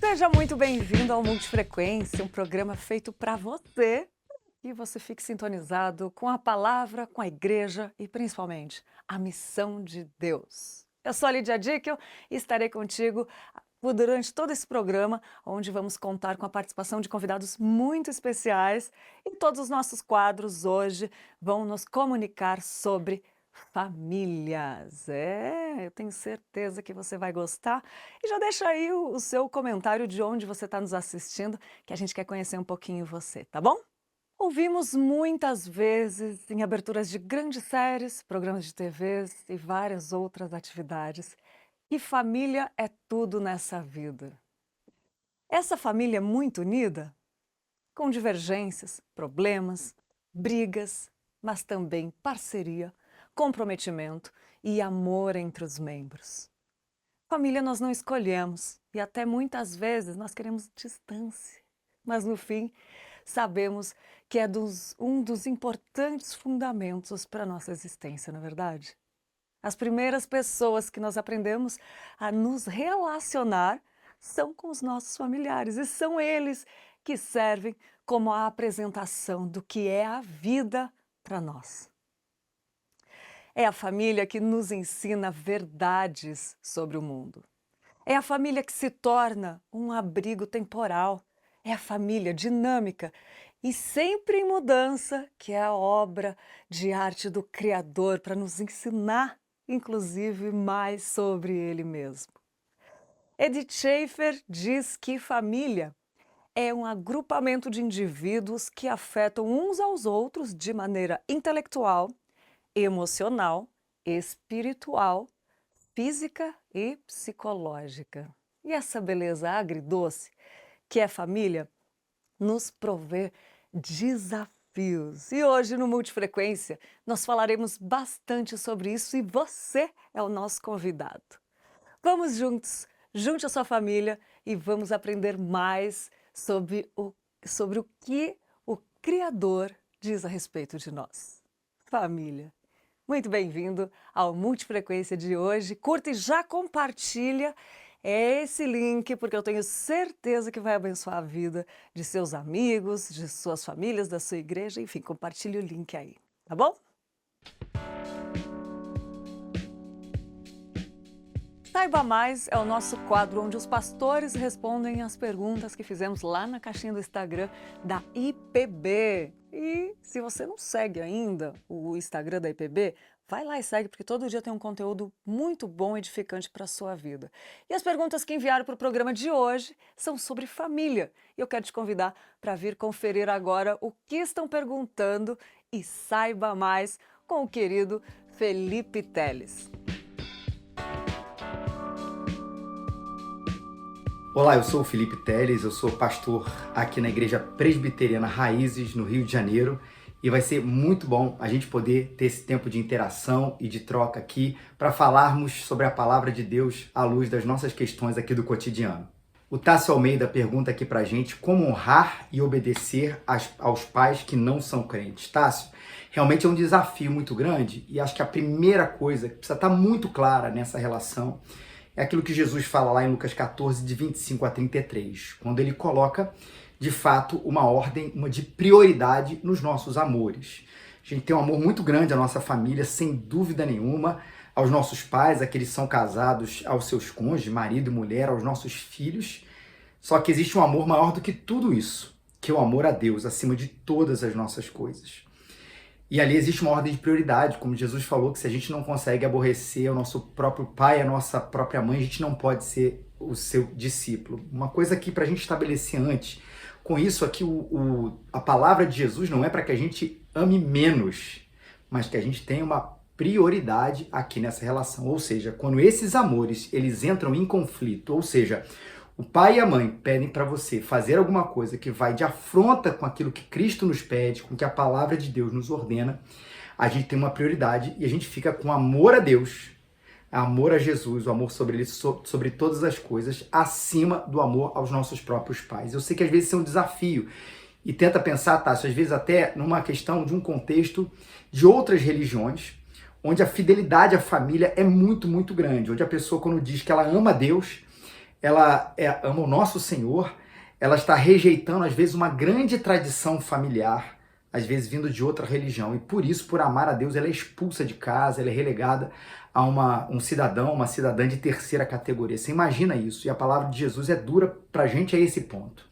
Seja muito bem-vindo ao Multifrequência, um programa feito para você e você fique sintonizado com a palavra, com a igreja e principalmente a missão de Deus. Eu sou a Lídia Dickel e estarei contigo durante todo esse programa, onde vamos contar com a participação de convidados muito especiais e todos os nossos quadros hoje vão nos comunicar sobre famílias. Eu tenho certeza que você vai gostar. E já deixa aí o seu comentário de onde você está nos assistindo, que a gente quer conhecer um pouquinho você, tá bom? Ouvimos muitas vezes em aberturas de grandes séries, programas de TVs e várias outras atividades. E família é tudo nessa vida. Essa família é muito unida, com divergências, problemas, brigas, mas também parceria, comprometimento e amor entre os membros. Família nós não escolhemos e até muitas vezes nós queremos distância, mas no fim sabemos que é um dos importantes fundamentos para a nossa existência, não é verdade? As primeiras pessoas que nós aprendemos a nos relacionar são com os nossos familiares e são eles que servem como a apresentação do que é a vida para nós. É a família que nos ensina verdades sobre o mundo. É a família que se torna um abrigo temporal. É a família dinâmica e sempre em mudança, que é a obra de arte do Criador para nos ensinar, inclusive, mais sobre Ele mesmo. Edith Schaefer diz que família é um agrupamento de indivíduos que afetam uns aos outros de maneira intelectual, emocional, espiritual, física e psicológica. E essa beleza agridoce, que é família, nos provê desafios. E hoje no Multifrequência nós falaremos bastante sobre isso e você é o nosso convidado. Vamos juntos, junte a sua família e vamos aprender mais sobre o que o Criador diz a respeito de nós. Família. Muito bem-vindo ao Multifrequência de hoje. Curta e já compartilha esse link, porque eu tenho certeza que vai abençoar a vida de seus amigos, de suas famílias, da sua igreja. Enfim, compartilhe o link aí, tá bom? Saiba Mais é o nosso quadro onde os pastores respondem as perguntas que fizemos lá na caixinha do Instagram da IPB. E se você não segue ainda o Instagram da IPB, vai lá e segue, porque todo dia tem um conteúdo muito bom e edificante para a sua vida. E as perguntas que enviaram para o programa de hoje são sobre família. E eu quero te convidar para vir conferir agora o que estão perguntando e saiba mais com o querido Felipe Teles. Olá, eu sou o Felipe Teles, eu sou pastor aqui na Igreja Presbiteriana Raízes, no Rio de Janeiro, e vai ser muito bom a gente poder ter esse tempo de interação e de troca aqui para falarmos sobre a palavra de Deus à luz das nossas questões aqui do cotidiano. O Tássio Almeida pergunta aqui pra gente como honrar e obedecer aos pais que não são crentes. Tássio, realmente é um desafio muito grande e acho que a primeira coisa que precisa estar muito clara nessa relação é aquilo que Jesus fala lá em Lucas 14, de 25 a 33, quando ele coloca, de fato, uma ordem, uma de prioridade nos nossos amores. A gente tem um amor muito grande à nossa família, sem dúvida nenhuma, aos nossos pais, aqueles que são casados, aos seus cônjuges, marido e mulher, aos nossos filhos. Só que existe um amor maior do que tudo isso, que é o amor a Deus, acima de todas as nossas coisas. E ali existe uma ordem de prioridade, como Jesus falou, que se a gente não consegue aborrecer o nosso próprio pai, a nossa própria mãe, a gente não pode ser o seu discípulo. Uma coisa aqui para a gente estabelecer antes, com isso aqui a palavra de Jesus não é para que a gente ame menos, mas que a gente tenha uma prioridade aqui nessa relação. Ou seja, quando esses amores eles entram em conflito, ou seja, o pai e a mãe pedem para você fazer alguma coisa que vai de afronta com aquilo que Cristo nos pede, com que a palavra de Deus nos ordena, a gente tem uma prioridade e a gente fica com amor a Deus, amor a Jesus, o amor sobre ele, sobre todas as coisas, acima do amor aos nossos próprios pais. Eu sei que às vezes isso é um desafio e tenta pensar, Tássio, às vezes até numa questão de um contexto de outras religiões, onde a fidelidade à família é muito, muito grande, onde a pessoa quando diz que ela ama Deus, ama o nosso Senhor, ela está rejeitando, às vezes, uma grande tradição familiar, às vezes vindo de outra religião. E por isso, por amar a Deus, ela é expulsa de casa, ela é relegada a um cidadão, uma cidadã de terceira categoria. Você imagina isso? E a palavra de Jesus é dura para a gente a esse ponto.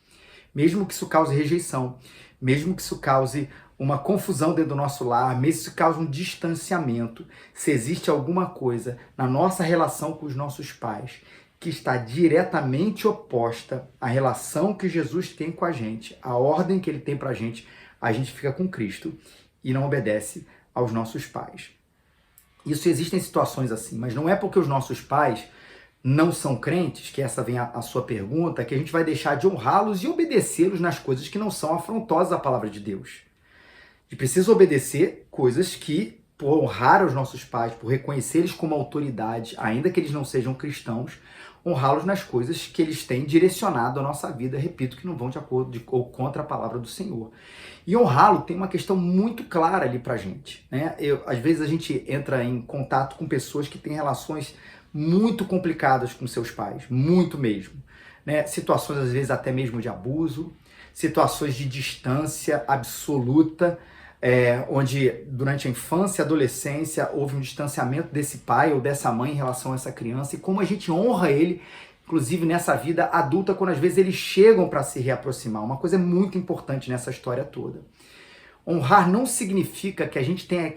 Mesmo que isso cause rejeição, mesmo que isso cause uma confusão dentro do nosso lar, mesmo que isso cause um distanciamento, se existe alguma coisa na nossa relação com os nossos pais que está diretamente oposta à relação que Jesus tem com a gente, a ordem que ele tem para a gente fica com Cristo e não obedece aos nossos pais. Isso existem situações assim, mas não é porque os nossos pais não são crentes, que essa vem a sua pergunta, que a gente vai deixar de honrá-los e obedecê-los nas coisas que não são afrontosas à palavra de Deus. A gente precisa obedecer coisas que, por honrar os nossos pais, por reconhecer eles como autoridade, ainda que eles não sejam cristãos, honrá-los nas coisas que eles têm direcionado a nossa vida, repito, que não vão de acordo ou contra a palavra do Senhor. E honrá-lo tem uma questão muito clara ali pra gente, né? Às vezes a gente entra em contato com pessoas que têm relações muito complicadas com seus pais, muito mesmo, né? Situações às vezes até mesmo de abuso, situações de distância absoluta, onde durante a infância e adolescência houve um distanciamento desse pai ou dessa mãe em relação a essa criança, e como a gente honra ele, inclusive nessa vida adulta, quando às vezes eles chegam para se reaproximar. Uma coisa muito importante nessa história toda. Honrar não significa que a gente tenha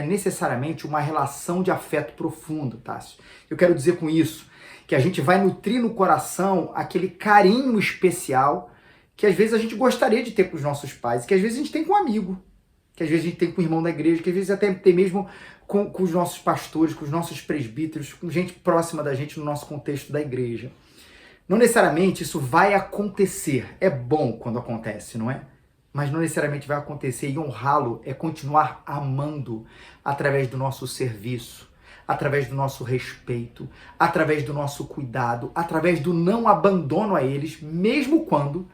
necessariamente uma relação de afeto profundo, Tássio. Eu quero dizer com isso que a gente vai nutrir no coração aquele carinho especial que às vezes a gente gostaria de ter com os nossos pais, que às vezes a gente tem com um amigo, que às vezes a gente tem com o irmão da igreja, que às vezes até tem mesmo com os nossos pastores, com os nossos presbíteros, com gente próxima da gente no nosso contexto da igreja. Não necessariamente isso vai acontecer. É bom quando acontece, não é? Mas não necessariamente vai acontecer, e honrá-lo é continuar amando através do nosso serviço, através do nosso respeito, através do nosso cuidado, através do não abandono a eles, mesmo quando,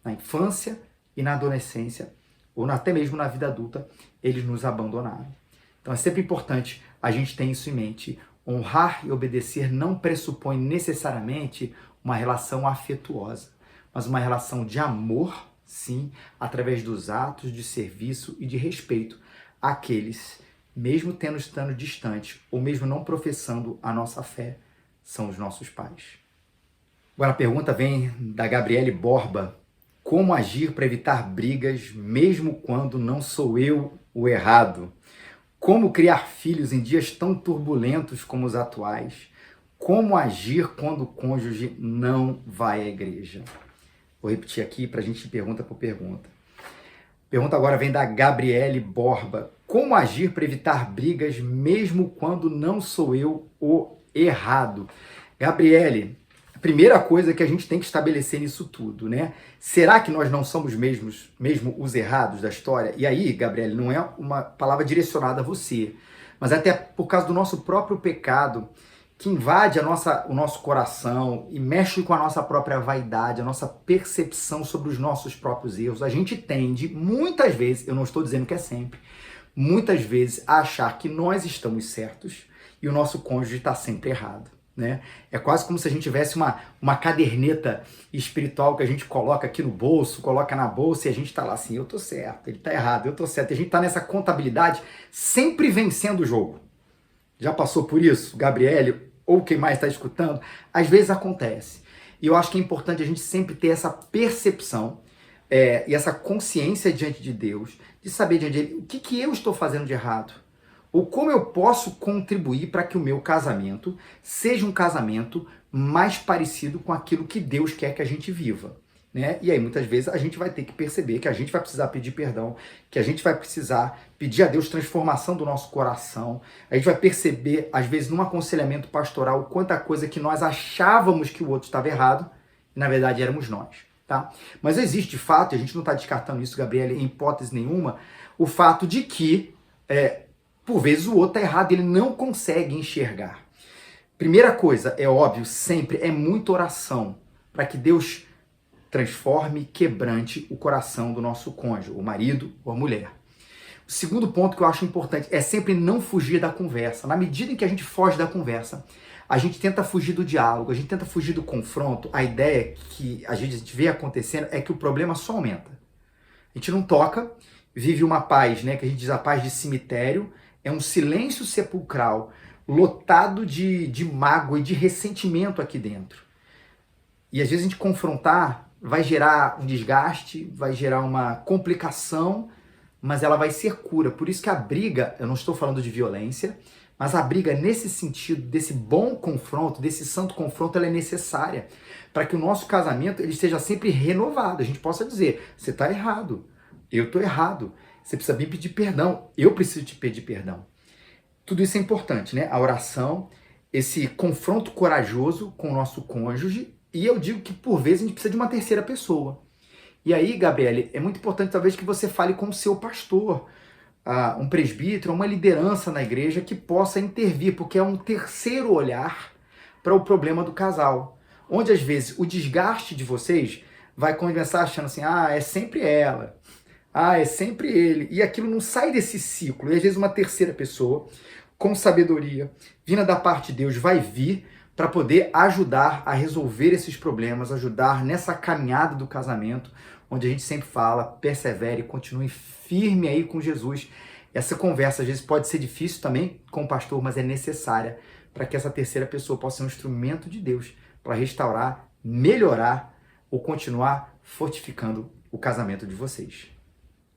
na infância e na adolescência, ou até mesmo na vida adulta, eles nos abandonaram. Então é sempre importante a gente ter isso em mente. Honrar e obedecer não pressupõe necessariamente uma relação afetuosa, mas uma relação de amor, sim, através dos atos de serviço e de respeito àqueles, mesmo estando distantes, ou mesmo não professando a nossa fé, são os nossos pais. Agora a pergunta vem da Gabriele Borba. Como agir para evitar brigas, mesmo quando não sou eu o errado? Como criar filhos em dias tão turbulentos como os atuais? Como agir quando o cônjuge não vai à igreja? Vou repetir aqui para a gente ir pergunta por pergunta. A pergunta agora vem da Gabriele Borba. Como agir para evitar brigas, mesmo quando não sou eu o errado? Gabriele, a primeira coisa que a gente tem que estabelecer nisso tudo, né? Será que nós não somos mesmo os errados da história? E aí, Gabriele, não é uma palavra direcionada a você, mas até por causa do nosso próprio pecado, que invade o nosso coração e mexe com a nossa própria vaidade, a nossa percepção sobre os nossos próprios erros. A gente tende, muitas vezes, eu não estou dizendo que é sempre, muitas vezes a achar que nós estamos certos e o nosso cônjuge está sempre errado, né? É quase como se a gente tivesse uma caderneta espiritual que a gente coloca aqui no bolso, coloca na bolsa e a gente está lá assim, eu tô certo, ele tá errado, eu tô certo. E a gente está nessa contabilidade sempre vencendo o jogo. Já passou por isso, Gabriele, ou quem mais está escutando? Às vezes acontece. E eu acho que é importante a gente sempre ter essa percepção e essa consciência diante de Deus, de saber diante dele o que eu estou fazendo de errado. Ou como eu posso contribuir para que o meu casamento seja um casamento mais parecido com aquilo que Deus quer que a gente viva, né? E aí muitas vezes a gente vai ter que perceber que a gente vai precisar pedir perdão, que a gente vai precisar pedir a Deus transformação do nosso coração. A gente vai perceber, às vezes, num aconselhamento pastoral, quanta coisa que nós achávamos que o outro estava errado e na verdade éramos nós, tá? Mas existe de fato, e a gente não está descartando isso, Gabriele, em hipótese nenhuma, o fato de que por vezes o outro está errado, ele não consegue enxergar. Primeira coisa, é óbvio, sempre é muita oração para que Deus transforme, quebrante o coração do nosso cônjuge, o marido ou a mulher. O segundo ponto que eu acho importante é sempre não fugir da conversa. Na medida em que a gente foge da conversa, a gente tenta fugir do diálogo, a gente tenta fugir do confronto, a ideia que a gente vê acontecendo é que o problema só aumenta. A gente não toca, vive uma paz, né, que a gente diz a paz de cemitério, é um silêncio sepulcral, lotado de mágoa e de ressentimento aqui dentro. E às vezes a gente confrontar vai gerar um desgaste, vai gerar uma complicação, mas ela vai ser cura. Por isso que a briga, eu não estou falando de violência, mas a briga nesse sentido, desse bom confronto, desse santo confronto, ela é necessária para que o nosso casamento ele esteja sempre renovado. A gente possa dizer, você está errado, eu estou errado, você precisa me pedir perdão, eu preciso te pedir perdão. Tudo isso é importante, né? A oração, esse confronto corajoso com o nosso cônjuge, e eu digo que por vezes a gente precisa de uma terceira pessoa. E aí, Gabriele, é muito importante talvez que você fale com o seu pastor, um presbítero, uma liderança na igreja que possa intervir, porque é um terceiro olhar para o problema do casal. Onde às vezes o desgaste de vocês vai começar achando assim, é sempre ela, é sempre ele, e aquilo não sai desse ciclo. E às vezes uma terceira pessoa, com sabedoria, vinda da parte de Deus, vai vir para poder ajudar a resolver esses problemas, ajudar nessa caminhada do casamento, onde a gente sempre fala, persevere, continue firme aí com Jesus. Essa conversa às vezes pode ser difícil também com o pastor, mas é necessária para que essa terceira pessoa possa ser um instrumento de Deus para restaurar, melhorar ou continuar fortificando o casamento de vocês.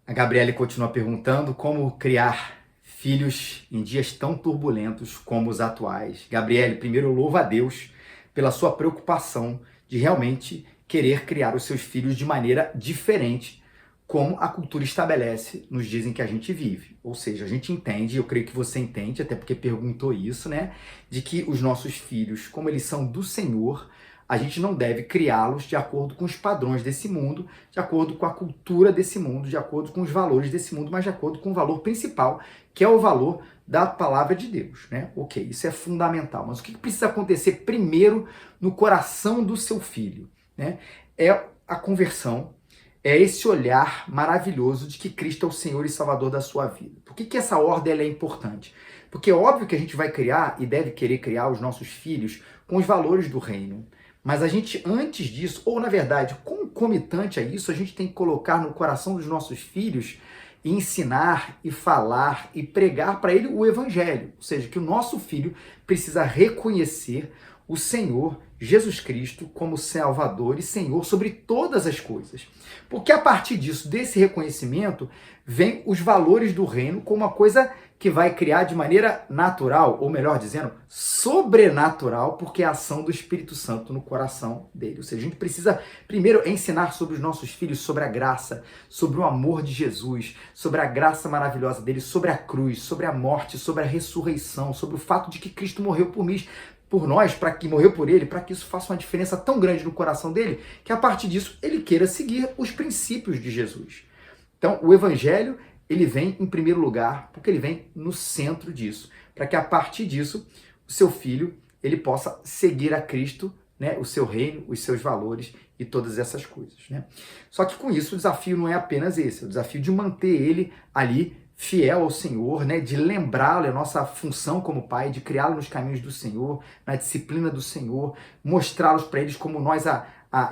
A Gabriele continua perguntando como criar filhos em dias tão turbulentos como os atuais. Gabriele, primeiro eu louvo a Deus pela sua preocupação de realmente querer criar os seus filhos de maneira diferente, como a cultura estabelece nos dias em que a gente vive. Ou seja, a gente entende, eu creio que você entende, até porque perguntou isso, né? De que os nossos filhos, como eles são do Senhor, a gente não deve criá-los de acordo com os padrões desse mundo, de acordo com a cultura desse mundo, de acordo com os valores desse mundo, mas de acordo com o valor principal, que é o valor da palavra de Deus, né? Ok, isso é fundamental. Mas o que precisa acontecer primeiro no coração do seu filho, né? É a conversão, é esse olhar maravilhoso de que Cristo é o Senhor e Salvador da sua vida. Por que essa ordem ela é importante? Porque é óbvio que a gente vai criar e deve querer criar os nossos filhos com os valores do reino. Mas a gente, antes disso, ou na verdade, concomitante a isso, a gente tem que colocar no coração dos nossos filhos e ensinar e falar e pregar para ele o evangelho. Ou seja, que o nosso filho precisa reconhecer o Senhor Jesus Cristo como Salvador e Senhor sobre todas as coisas. Porque a partir disso, desse reconhecimento, vem os valores do reino como uma coisa que vai criar de maneira natural, ou melhor dizendo, sobrenatural, porque é a ação do Espírito Santo no coração dele. Ou seja, a gente precisa primeiro ensinar sobre os nossos filhos, sobre a graça, sobre o amor de Jesus, sobre a graça maravilhosa dele, sobre a cruz, sobre a morte, sobre a ressurreição, sobre o fato de que Cristo morreu por nós, para que morreu por ele, para que isso faça uma diferença tão grande no coração dele, que a partir disso ele queira seguir os princípios de Jesus. Então, o evangelho, ele vem em primeiro lugar, porque ele vem no centro disso, para que a partir disso, o seu filho, ele possa seguir a Cristo, né, o seu reino, os seus valores e todas essas coisas, né? Só que com isso o desafio não é apenas esse, é o desafio de manter ele ali fiel ao Senhor, né, de lembrá-lo, a nossa função como pai, de criá-lo nos caminhos do Senhor, na disciplina do Senhor, mostrá-los para eles como nós,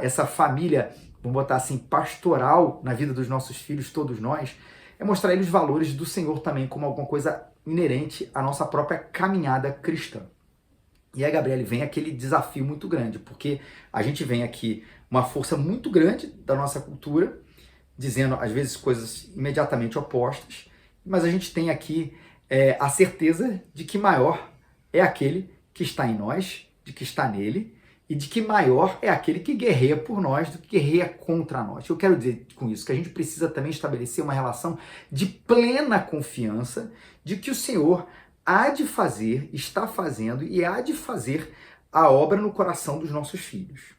essa família, vamos botar assim, pastoral na vida dos nossos filhos, todos nós, é mostrar eles os valores do Senhor também como alguma coisa inerente à nossa própria caminhada cristã. E aí, Gabriele, vem aquele desafio muito grande, porque a gente vem aqui uma força muito grande da nossa cultura, dizendo às vezes coisas imediatamente opostas, mas a gente tem aqui a certeza de que maior é aquele que está em nós, de que está nele, e de que maior é aquele que guerreia por nós do que guerreia contra nós. Eu quero dizer com isso que a gente precisa também estabelecer uma relação de plena confiança de que o Senhor há de fazer, está fazendo e há de fazer a obra no coração dos nossos filhos.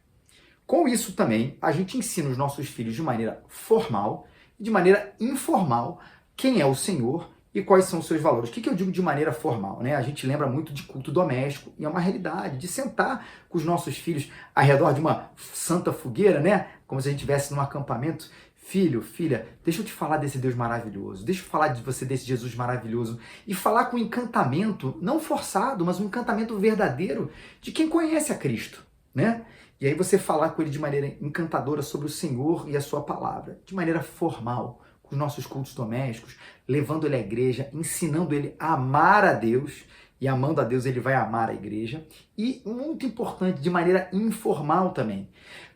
Com isso também, a gente ensina os nossos filhos de maneira formal e de maneira informal quem é o Senhor e quais são os seus valores. O que eu digo de maneira formal, né? A gente lembra muito de culto doméstico, e é uma realidade, de sentar com os nossos filhos ao redor de uma santa fogueira, né? Como se a gente estivesse num acampamento, Filho, filha, deixa eu te falar desse Deus maravilhoso, deixa eu falar de você desse Jesus maravilhoso e falar com encantamento, não forçado, mas um encantamento verdadeiro de quem conhece a Cristo, né? E aí você falar com ele de maneira encantadora sobre o Senhor e a sua palavra, de maneira formal, com os nossos cultos domésticos, levando ele à igreja, ensinando ele a amar a Deus, e amando a Deus ele vai amar a igreja, e muito importante, de maneira informal também,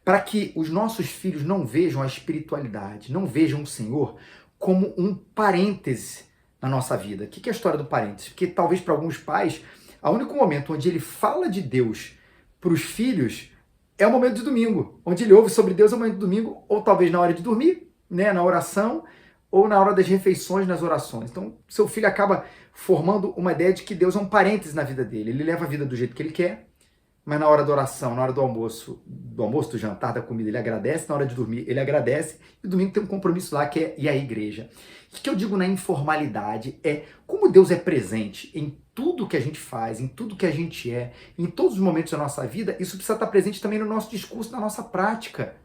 para que os nossos filhos não vejam a espiritualidade, não vejam o Senhor como um parêntese na nossa vida. O que é a história do parêntese? Porque talvez para alguns pais, o único momento onde ele fala de Deus para os filhos é o momento de domingo, onde ele ouve sobre Deus é o momento de domingo, ou talvez na hora de dormir, né, na oração, ou na hora das refeições, nas orações. Então, seu filho acaba formando uma ideia de que Deus é um parêntese na vida dele. Ele leva a vida do jeito que ele quer, mas na hora da oração, na hora do almoço, do jantar, da comida, ele agradece, na hora de dormir, ele agradece, e domingo tem um compromisso lá que é ir à igreja. O que eu digo na informalidade é como Deus é presente em tudo que a gente faz, em tudo que a gente é, em todos os momentos da nossa vida, isso precisa estar presente também no nosso discurso, na nossa prática.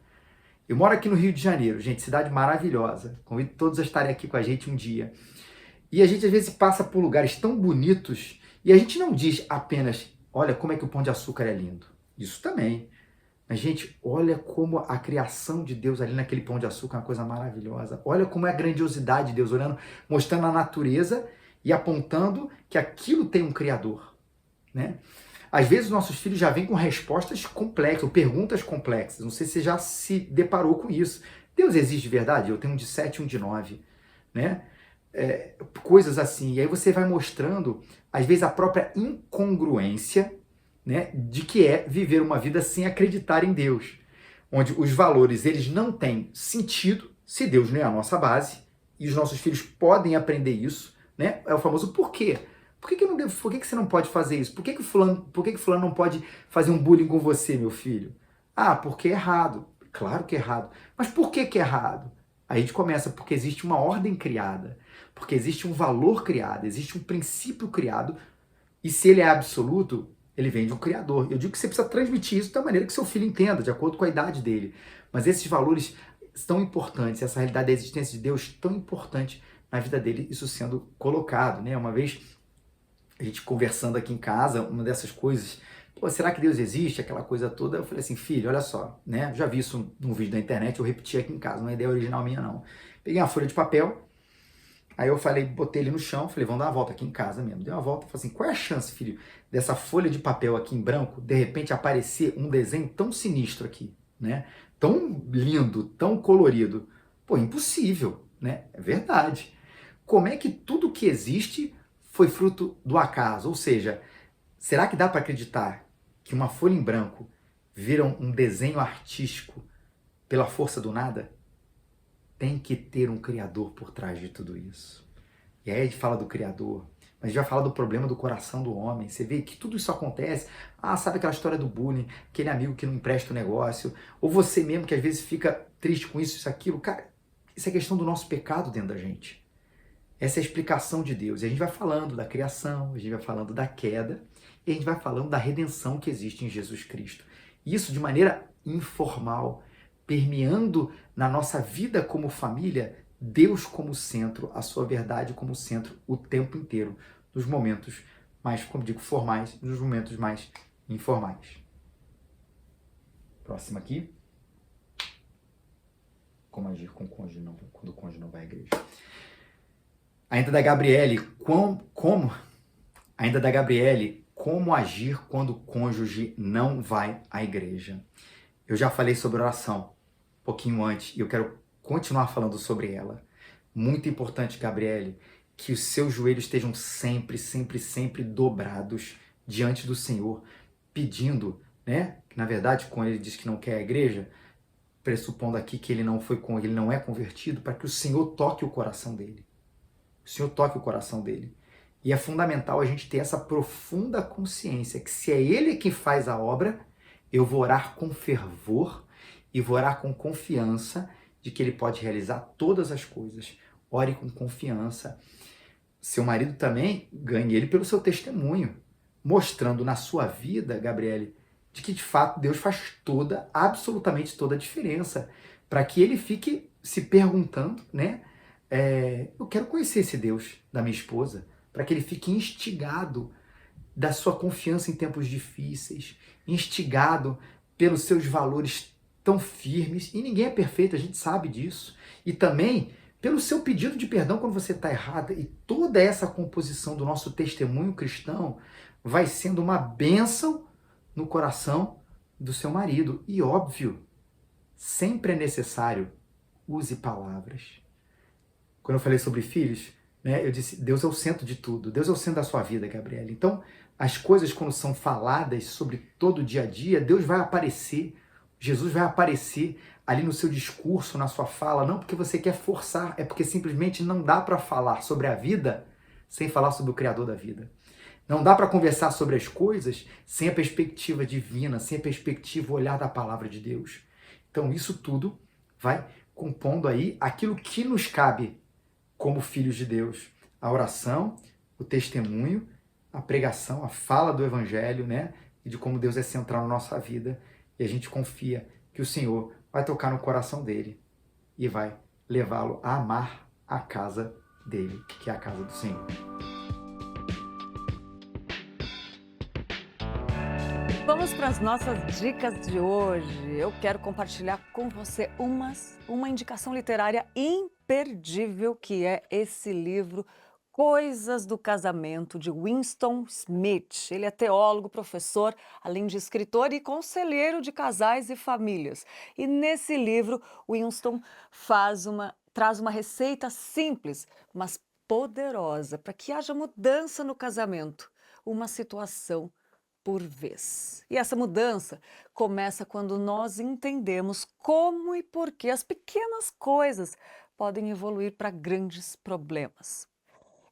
Eu moro aqui no Rio de Janeiro, gente, cidade maravilhosa. Convido todos a estarem aqui com a gente um dia. E a gente às vezes passa por lugares tão bonitos e a gente não diz apenas, olha como é que o Pão de Açúcar é lindo. Isso também. Mas, gente, olha como a criação de Deus ali naquele Pão de Açúcar é uma coisa maravilhosa. Olha como é a grandiosidade de Deus, olhando, mostrando a natureza e apontando que aquilo tem um Criador, né? Às vezes, nossos filhos já vêm com respostas complexas, ou perguntas complexas. Não sei se você já se deparou com isso. Deus existe de verdade? Eu tenho um de 7 e um de 9, né? Coisas assim. E aí você vai mostrando, às vezes, a própria incongruência, né, de que é viver uma vida sem acreditar em Deus. Onde os valores, eles não têm sentido se Deus não é a nossa base. E os nossos filhos podem aprender isso, né? É o famoso porquê. Por que você não pode fazer isso? Por que fulano não pode fazer um bullying com você, meu filho? Ah, porque é errado. Claro que é errado. Mas por que é errado? Aí a gente começa, porque existe uma ordem criada, porque existe um valor criado, existe um princípio criado, e se ele é absoluto, ele vem de um criador. Eu digo que você precisa transmitir isso da maneira que seu filho entenda, de acordo com a idade dele. Mas esses valores tão importantes, essa realidade da existência de Deus tão importante na vida dele, isso sendo colocado, né? Uma vez a gente conversando aqui em casa, uma dessas coisas, pô, será que Deus existe? Aquela coisa toda. Eu falei assim, filho, olha só, né? Já vi isso num vídeo da internet, eu repeti aqui em casa, não é ideia original minha não. Peguei uma folha de papel, aí eu falei, botei ele no chão, falei, vamos dar uma volta aqui em casa mesmo. Dei uma volta e falei assim, qual é a chance, filho, dessa folha de papel aqui em branco, de repente aparecer um desenho tão sinistro aqui, né? Tão lindo, tão colorido. Pô, impossível, né? É verdade. Como é que tudo que existe foi fruto do acaso? Ou seja, será que dá para acreditar que uma folha em branco vira um desenho artístico pela força do nada? Tem que ter um criador por trás de tudo isso. E aí a gente fala do criador, mas a gente vai falar do problema do coração do homem. Você vê que tudo isso acontece. Ah, sabe aquela história do bullying, aquele amigo que não empresta o negócio, ou você mesmo que às vezes fica triste com isso, aquilo. Cara, isso é questão do nosso pecado dentro da gente. Essa é a explicação de Deus. E a gente vai falando da criação, a gente vai falando da queda, e a gente vai falando da redenção que existe em Jesus Cristo. Isso de maneira informal, permeando na nossa vida como família, Deus como centro, a sua verdade como centro o tempo inteiro, nos momentos mais, como digo, formais, nos momentos mais informais. Próximo aqui. Como agir com o cônjuge quando o cônjuge não vai à igreja. Ainda da Gabriele, como agir quando o cônjuge não vai à igreja? Eu já falei sobre oração um pouquinho antes e eu quero continuar falando sobre ela. Muito importante, Gabriele, que os seus joelhos estejam sempre, sempre, sempre dobrados diante do Senhor, pedindo, né? Que na verdade, quando ele diz que não quer a igreja, pressupondo aqui que ele não é convertido, para que o Senhor toque o coração dele. O Senhor toque o coração dele. E é fundamental a gente ter essa profunda consciência que se é Ele que faz a obra, eu vou orar com fervor e vou orar com confiança de que Ele pode realizar todas as coisas. Ore com confiança. Seu marido também, ganhe ele pelo seu testemunho, mostrando na sua vida, Gabriele, de que de fato Deus faz absolutamente toda a diferença, para que ele fique se perguntando, né? Eu quero conhecer esse Deus da minha esposa, para que ele fique instigado da sua confiança em tempos difíceis, instigado pelos seus valores tão firmes, e ninguém é perfeito, a gente sabe disso, e também pelo seu pedido de perdão quando você está errada, e toda essa composição do nosso testemunho cristão vai sendo uma bênção no coração do seu marido. E óbvio, sempre é necessário, use palavras. Quando eu falei sobre filhos, né, eu disse, Deus é o centro de tudo. Deus é o centro da sua vida, Gabriela. Então, as coisas quando são faladas sobre todo o dia a dia, Deus vai aparecer. Jesus vai aparecer ali no seu discurso, na sua fala, não porque você quer forçar, é porque simplesmente não dá para falar sobre a vida sem falar sobre o Criador da vida. Não dá para conversar sobre as coisas sem a perspectiva divina, sem a perspectiva, o olhar da palavra de Deus. Então, isso tudo vai compondo aí aquilo que nos cabe como filhos de Deus. A oração, o testemunho, a pregação, a fala do Evangelho, né? E de como Deus é central na nossa vida. E a gente confia que o Senhor vai tocar no coração dele e vai levá-lo a amar a casa dele, que é a casa do Senhor. Vamos para as nossas dicas de hoje. Eu quero compartilhar com você uma indicação literária imperdível, que é esse livro Coisas do Casamento, de Winston Smith. Ele é teólogo, professor, além de escritor e conselheiro de casais e famílias. E nesse livro, Winston traz uma receita simples, mas poderosa, para que haja mudança no casamento, uma situação por vez. E essa mudança começa quando nós entendemos como e por que as pequenas coisas podem evoluir para grandes problemas.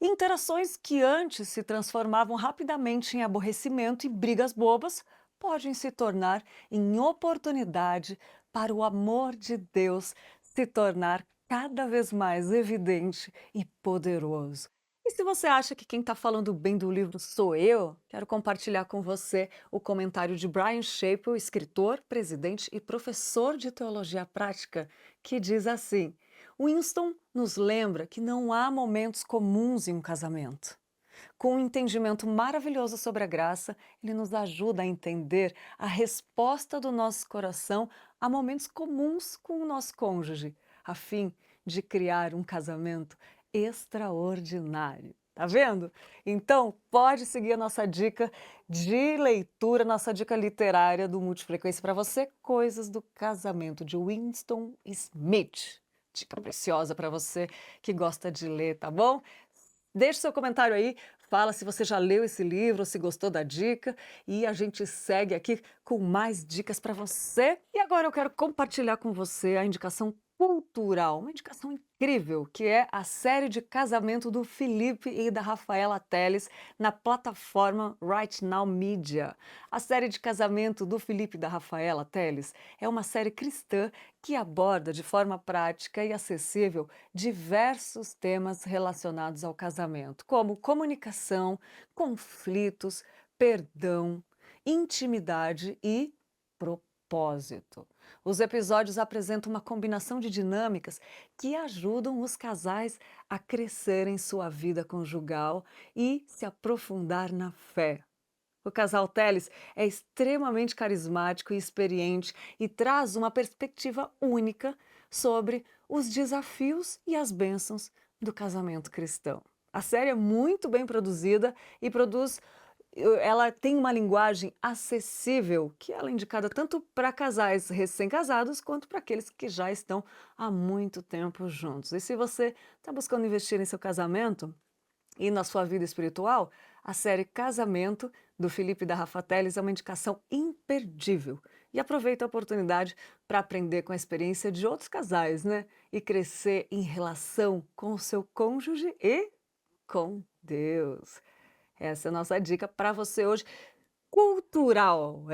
Interações que antes se transformavam rapidamente em aborrecimento e brigas bobas podem se tornar em oportunidade para o amor de Deus se tornar cada vez mais evidente e poderoso. E se você acha que quem está falando bem do livro sou eu, quero compartilhar com você o comentário de Brian Chappell, escritor, presidente e professor de teologia prática, que diz assim: Winston nos lembra que não há momentos comuns em um casamento. Com um entendimento maravilhoso sobre a graça, ele nos ajuda a entender a resposta do nosso coração a momentos comuns com o nosso cônjuge, a fim de criar um casamento extraordinário. Tá vendo? Então, pode seguir a nossa dica de leitura, nossa dica literária do Multifrequência para você, Coisas do Casamento, de Winston Smith. Dica preciosa para você que gosta de ler, tá bom? Deixe seu comentário aí, fala se você já leu esse livro, se gostou da dica, e a gente segue aqui com mais dicas para você. E agora eu quero compartilhar com você a indicação cultural, uma indicação incrível, que é a série de casamento do Felipe e da Rafaela Telles na plataforma Right Now Media. A série de casamento do Felipe e da Rafaela Telles é uma série cristã que aborda de forma prática e acessível diversos temas relacionados ao casamento, como comunicação, conflitos, perdão, intimidade e propósito. Os episódios apresentam uma combinação de dinâmicas que ajudam os casais a crescer em sua vida conjugal e se aprofundar na fé. O casal Teles é extremamente carismático e experiente e traz uma perspectiva única sobre os desafios e as bênçãos do casamento cristão. A série é muito bem produzida e ela tem uma linguagem acessível, que ela é indicada tanto para casais recém-casados quanto para aqueles que já estão há muito tempo juntos. E se você está buscando investir em seu casamento e na sua vida espiritual, a série Casamento, do Felipe e da Rafa Telles, é uma indicação imperdível. E aproveita a oportunidade para aprender com a experiência de outros casais, né? E crescer em relação com o seu cônjuge e com Deus. Essa é a nossa dica para você hoje. Cultural,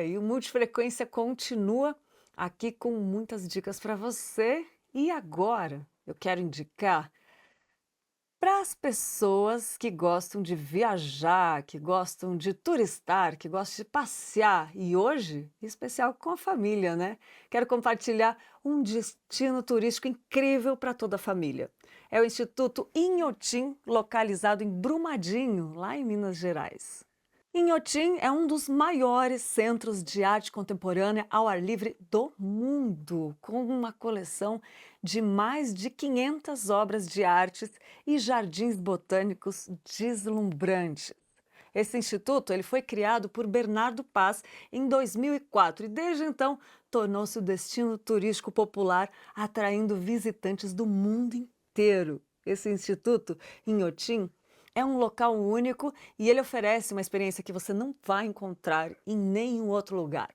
e o Multifrequência continua aqui com muitas dicas para você. E agora eu quero indicar Para as pessoas que gostam de viajar, que gostam de turistar, que gostam de passear e hoje, em especial com a família, né? Quero compartilhar um destino turístico incrível para toda a família. É o Instituto Inhotim, localizado em Brumadinho, lá em Minas Gerais. Inhotim é um dos maiores centros de arte contemporânea ao ar livre do mundo, com uma coleção de mais de 500 obras de artes e jardins botânicos deslumbrantes. Esse instituto ele foi criado por Bernardo Paz em 2004 e desde então tornou-se o destino turístico popular, atraindo visitantes do mundo inteiro. Esse instituto, Inhotim, é um local único e ele oferece uma experiência que você não vai encontrar em nenhum outro lugar.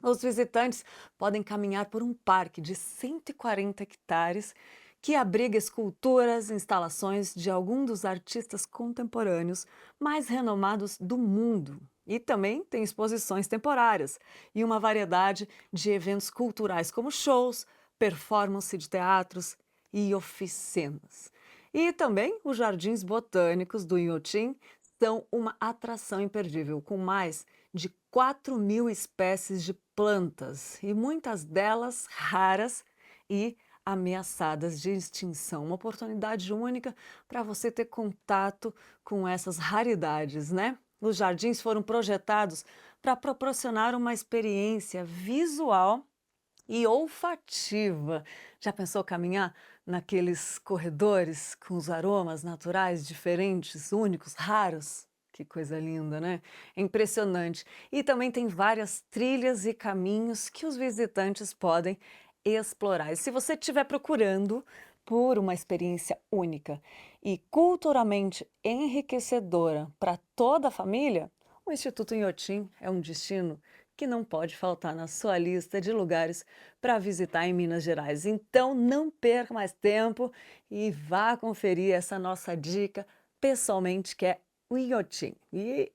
Os visitantes podem caminhar por um parque de 140 hectares que abriga esculturas e instalações de alguns dos artistas contemporâneos mais renomados do mundo. E também tem exposições temporárias e uma variedade de eventos culturais como shows, performance de teatros e oficinas. E também os jardins botânicos do Inhotim são uma atração imperdível, com mais de 4.000 espécies de plantas e muitas delas raras e ameaçadas de extinção. Uma oportunidade única para você ter contato com essas raridades, né? Os jardins foram projetados para proporcionar uma experiência visual e olfativa. Já pensou caminhar naqueles corredores com os aromas naturais diferentes, únicos, raros? Que coisa linda, né? É impressionante. E também tem várias trilhas e caminhos que os visitantes podem explorar. E se você estiver procurando por uma experiência única e culturalmente enriquecedora para toda a família, o Instituto Inhotim é um destino que não pode faltar na sua lista de lugares para visitar em Minas Gerais. Então não perca mais tempo e vá conferir essa nossa dica pessoalmente, que é o Inhotim. E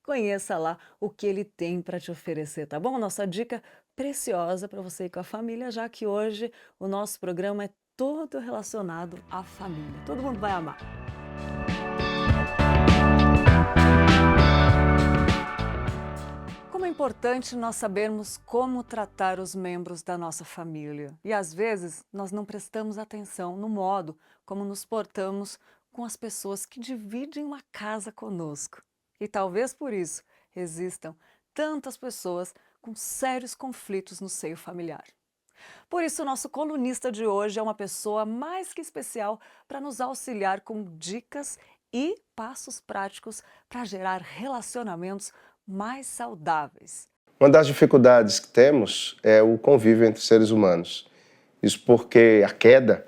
conheça lá o que ele tem para te oferecer, tá bom? Nossa dica preciosa para você ir com a família, já que hoje o nosso programa é todo relacionado à família. Todo mundo vai amar. Como é importante nós sabermos como tratar os membros da nossa família. E às vezes nós não prestamos atenção no modo como nos portamos com as pessoas que dividem uma casa conosco. E talvez por isso existam tantas pessoas com sérios conflitos no seio familiar. Por isso, o nosso colunista de hoje é uma pessoa mais que especial para nos auxiliar com dicas e passos práticos para gerar relacionamentos mais saudáveis. Uma das dificuldades que temos é o convívio entre seres humanos. Isso porque a queda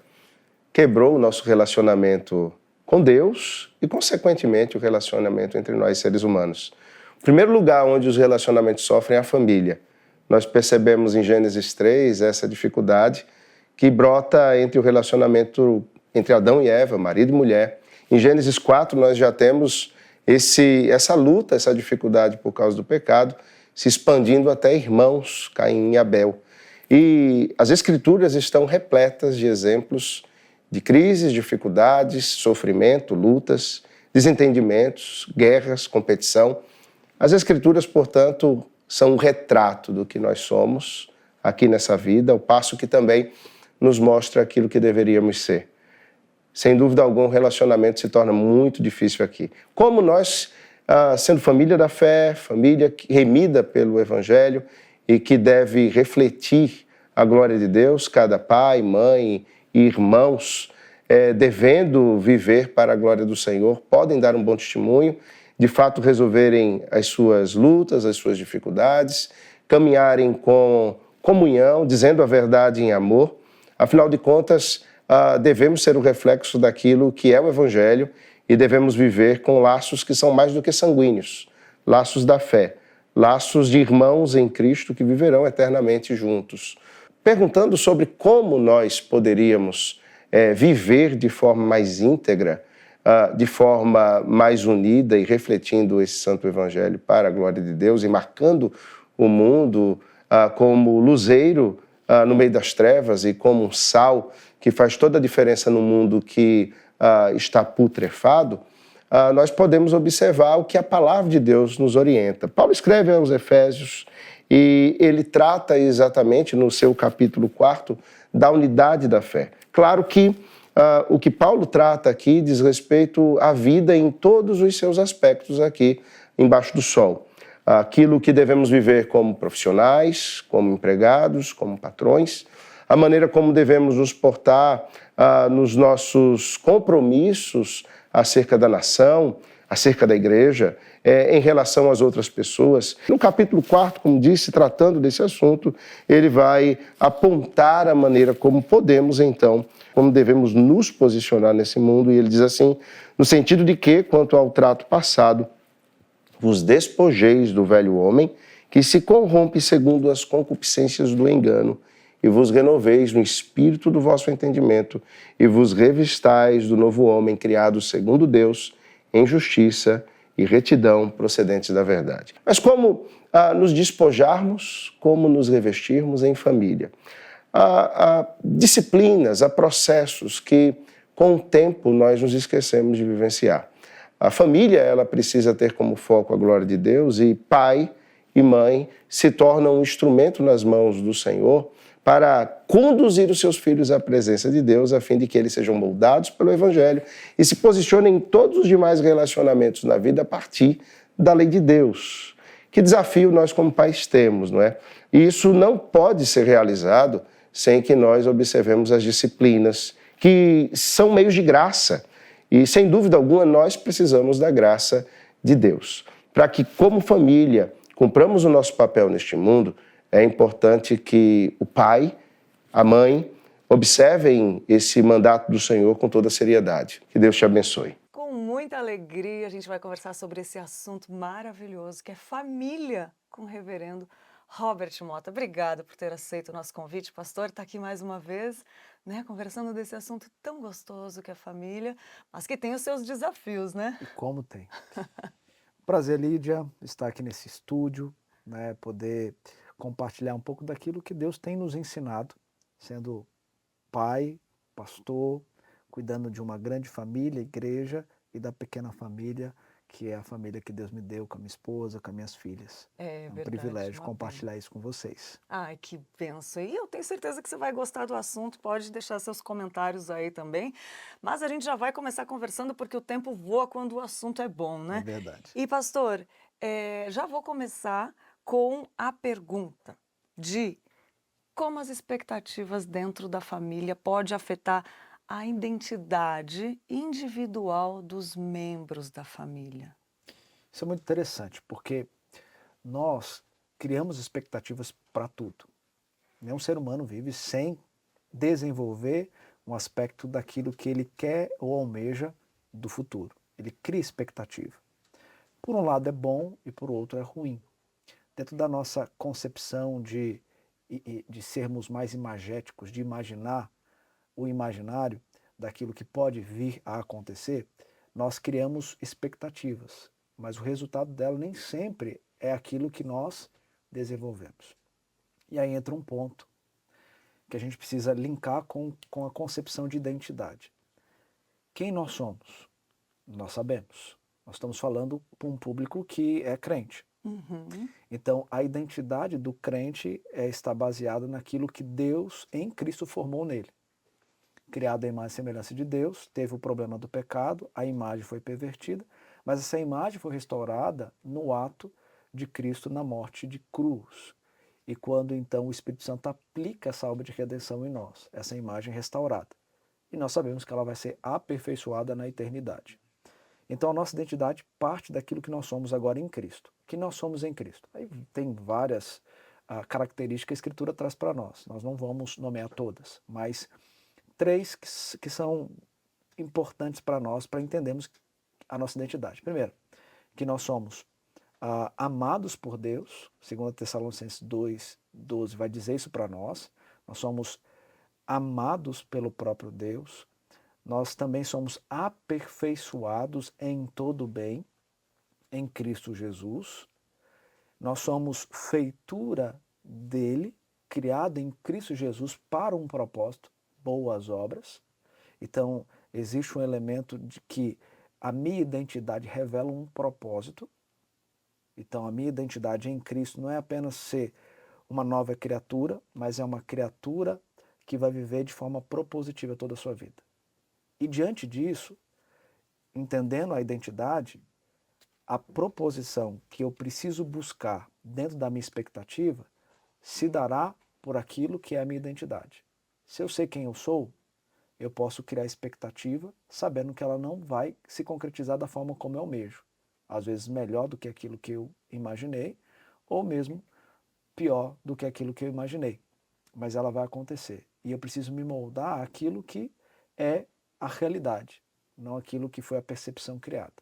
quebrou o nosso relacionamento com Deus e, consequentemente, o relacionamento entre nós seres humanos. O primeiro lugar onde os relacionamentos sofrem é a família. Nós percebemos em Gênesis 3 essa dificuldade que brota entre o relacionamento entre Adão e Eva, marido e mulher. Em Gênesis 4 nós já temos essa luta, essa dificuldade por causa do pecado, se expandindo até irmãos, Caim e Abel. E as Escrituras estão repletas de exemplos de crises, dificuldades, sofrimento, lutas, desentendimentos, guerras, competição. As Escrituras, portanto, são um retrato do que nós somos aqui nessa vida, ao passo que também nos mostra aquilo que deveríamos ser. Sem dúvida alguma, o relacionamento se torna muito difícil aqui. Como nós, sendo família da fé, família remida pelo Evangelho e que deve refletir a glória de Deus, cada pai, mãe e irmãos, devendo viver para a glória do Senhor, podem dar um bom testemunho, de fato resolverem as suas lutas, as suas dificuldades, caminharem com comunhão, dizendo a verdade em amor. Afinal de contas, devemos ser o reflexo daquilo que é o Evangelho e devemos viver com laços que são mais do que sanguíneos, laços da fé, laços de irmãos em Cristo que viverão eternamente juntos. Perguntando sobre como nós poderíamos viver de forma mais íntegra, de forma mais unida e refletindo esse santo Evangelho para a glória de Deus e marcando o mundo como luzeiro no meio das trevas e como um sal que faz toda a diferença no mundo que está putrefado, nós podemos observar o que a palavra de Deus nos orienta. Paulo escreve aos Efésios e ele trata exatamente no seu capítulo 4 da unidade da fé. Claro que o que Paulo trata aqui diz respeito à vida em todos os seus aspectos aqui embaixo do sol. Aquilo que devemos viver como profissionais, como empregados, como patrões, a maneira como devemos nos portar nos nossos compromissos acerca da nação, acerca da igreja, em relação às outras pessoas. No capítulo 4, como disse, tratando desse assunto, ele vai apontar a maneira como podemos, então, como devemos nos posicionar nesse mundo, e ele diz assim, no sentido de que, quanto ao trato passado, vos despojeis do velho homem, que se corrompe segundo as concupiscências do engano, e vos renoveis no espírito do vosso entendimento, e vos revistais do novo homem, criado segundo Deus, em justiça e retidão procedentes da verdade. Mas como nos despojarmos, como nos revestirmos em família? Há disciplinas, há processos que, com o tempo, nós nos esquecemos de vivenciar. A família, ela precisa ter como foco a glória de Deus, e pai e mãe se tornam um instrumento nas mãos do Senhor para conduzir os seus filhos à presença de Deus, a fim de que eles sejam moldados pelo Evangelho e se posicionem em todos os demais relacionamentos na vida a partir da lei de Deus. Que desafio nós como pais temos, não é? E isso não pode ser realizado sem que nós observemos as disciplinas, que são meios de graça. E, sem dúvida alguma, nós precisamos da graça de Deus. Para que, como família, cumpramos o nosso papel neste mundo, é importante que o pai, a mãe, observem esse mandato do Senhor com toda seriedade. Que Deus te abençoe. Com muita alegria, a gente vai conversar sobre esse assunto maravilhoso, que é família, com o reverendo Robert Mota. Obrigada por ter aceito o nosso convite, pastor. Está aqui mais uma vez, né, conversando desse assunto tão gostoso que é família, mas que tem os seus desafios, né? E como tem. Prazer, Lídia, estar aqui nesse estúdio, né, poder compartilhar um pouco daquilo que Deus tem nos ensinado, sendo pai, pastor, cuidando de uma grande família, igreja, e da pequena família, que é a família que Deus me deu com a minha esposa, com as minhas filhas. É um verdade, privilégio uma compartilhar pena. isso com vocês. Ai, que benção. E eu tenho certeza que você vai gostar do assunto, pode deixar seus comentários aí também. Mas a gente já vai começar conversando porque o tempo voa quando o assunto é bom, É né? verdade. E pastor, já vou começar com a pergunta de como as expectativas dentro da família pode afetar a identidade individual dos membros da família. Isso é muito interessante, porque nós criamos expectativas para tudo. Nenhum ser humano vive sem desenvolver um aspecto daquilo que ele quer ou almeja do futuro. Ele cria expectativa. Por um lado é bom e por outro é ruim. Dentro da nossa concepção de sermos mais imagéticos, de imaginar o imaginário daquilo que pode vir a acontecer, nós criamos expectativas, mas o resultado dela nem sempre é aquilo que nós desenvolvemos. E aí entra um ponto que a gente precisa linkar com a concepção de identidade. Quem nós somos? Nós sabemos. Nós estamos falando para um público que é crente. Então, a identidade do crente está baseada naquilo que Deus em Cristo formou nele. Criado à imagem e semelhança de Deus, teve o problema do pecado, a imagem foi pervertida, mas essa imagem foi restaurada no ato de Cristo na morte de cruz. E quando então o Espírito Santo aplica essa obra de redenção em nós, essa imagem restaurada. E nós sabemos que ela vai ser aperfeiçoada na eternidade. Então a nossa identidade parte daquilo que nós somos agora em Cristo. Que nós somos em Cristo. Aí tem várias características que a Escritura traz para nós. Nós não vamos nomear todas, mas 3 que são importantes para nós, para entendermos a nossa identidade. Primeiro, que nós somos amados por Deus, 2 Tessalonicenses 2:12 vai dizer isso para nós. Nós somos amados pelo próprio Deus. Nós também somos aperfeiçoados em todo o bem, em Cristo Jesus. Nós somos feitura dele, criado em Cristo Jesus para um propósito, boas obras. Então, existe um elemento de que a minha identidade revela um propósito. Então, a minha identidade em Cristo não é apenas ser uma nova criatura, mas é uma criatura que vai viver de forma propositiva toda a sua vida. E diante disso, entendendo a identidade, a proposição que eu preciso buscar dentro da minha expectativa se dará por aquilo que é a minha identidade. Se eu sei quem eu sou, eu posso criar expectativa sabendo que ela não vai se concretizar da forma como eu almejo. Às vezes melhor do que aquilo que eu imaginei, ou mesmo pior do que aquilo que eu imaginei. Mas ela vai acontecer. E eu preciso me moldar àquilo que é a realidade, não aquilo que foi a percepção criada.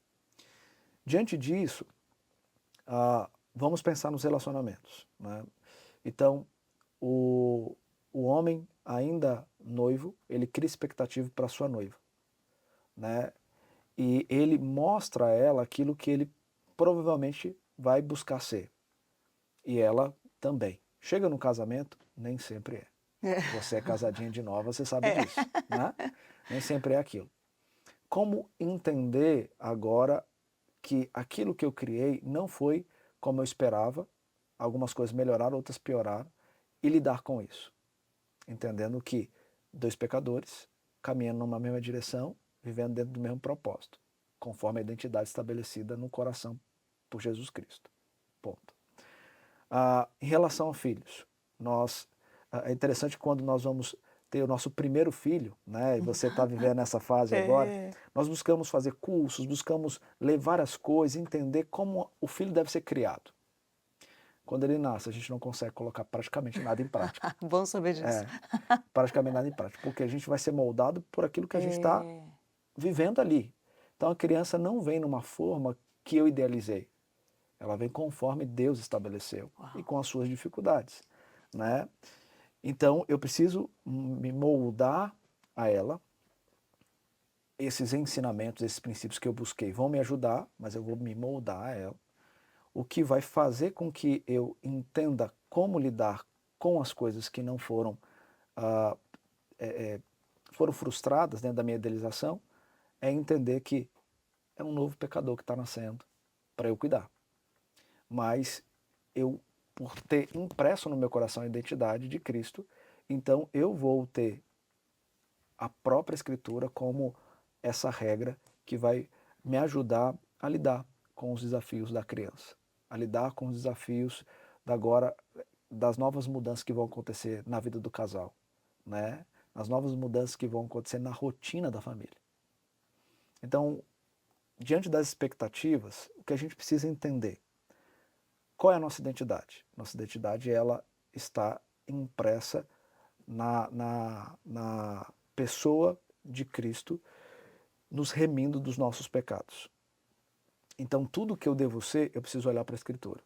Diante disso, vamos pensar nos relacionamentos, né? Então, o homem ainda noivo, ele cria expectativa para sua noiva, né? E ele mostra a ela aquilo que ele provavelmente vai buscar ser. E ela também. Chega no casamento, nem sempre é. Você é casadinha de nova, você sabe disso, né? Nem sempre é aquilo. Como entender agora que aquilo que eu criei não foi como eu esperava, algumas coisas melhoraram, outras pioraram, e lidar com isso? Entendendo que dois pecadores caminhando numa mesma direção, vivendo dentro do mesmo propósito, conforme a identidade estabelecida no coração por Jesus Cristo. Ponto. Em relação a filhos, é interessante quando nós vamos ter o nosso primeiro filho, né? E você está vivendo essa fase agora, nós buscamos fazer cursos, buscamos ler várias coisas, entender como o filho deve ser criado. Quando ele nasce, a gente não consegue colocar praticamente nada em prática. Bom saber disso. Praticamente nada em prática, porque a gente vai ser moldado por aquilo que a gente está vivendo ali. Então a criança não vem numa forma que eu idealizei. Ela vem conforme Deus estabeleceu. Uau. E com as suas dificuldades, né? Então eu preciso me moldar a ela. Esses ensinamentos, esses princípios que eu busquei vão me ajudar, mas eu vou me moldar a ela. O que vai fazer com que eu entenda como lidar com as coisas que não foram foram frustradas dentro da minha idealização, é entender que é um novo pecador que está nascendo para eu cuidar. Mas eu, por ter impresso no meu coração a identidade de Cristo, então eu vou ter a própria Escritura como essa regra que vai me ajudar a lidar com os desafios da criança, a lidar com os desafios das novas mudanças que vão acontecer na vida do casal, né? As novas mudanças que vão acontecer na rotina da família. Então, diante das expectativas, o que a gente precisa entender? Qual é a nossa identidade? Nossa identidade, ela está impressa na pessoa de Cristo, nos remindo dos nossos pecados. Então, tudo que eu devo ser, eu preciso olhar para a Escritura.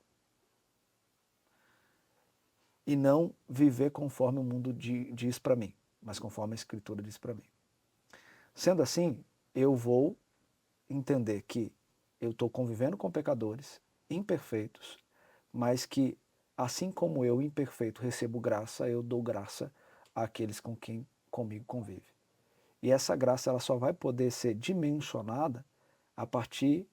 E não viver conforme o mundo diz para mim, mas conforme a Escritura diz para mim. Sendo assim, eu vou entender que eu estou convivendo com pecadores imperfeitos, mas que, assim como eu, imperfeito, recebo graça, eu dou graça àqueles com quem comigo convive. E essa graça ela só vai poder ser dimensionada a partir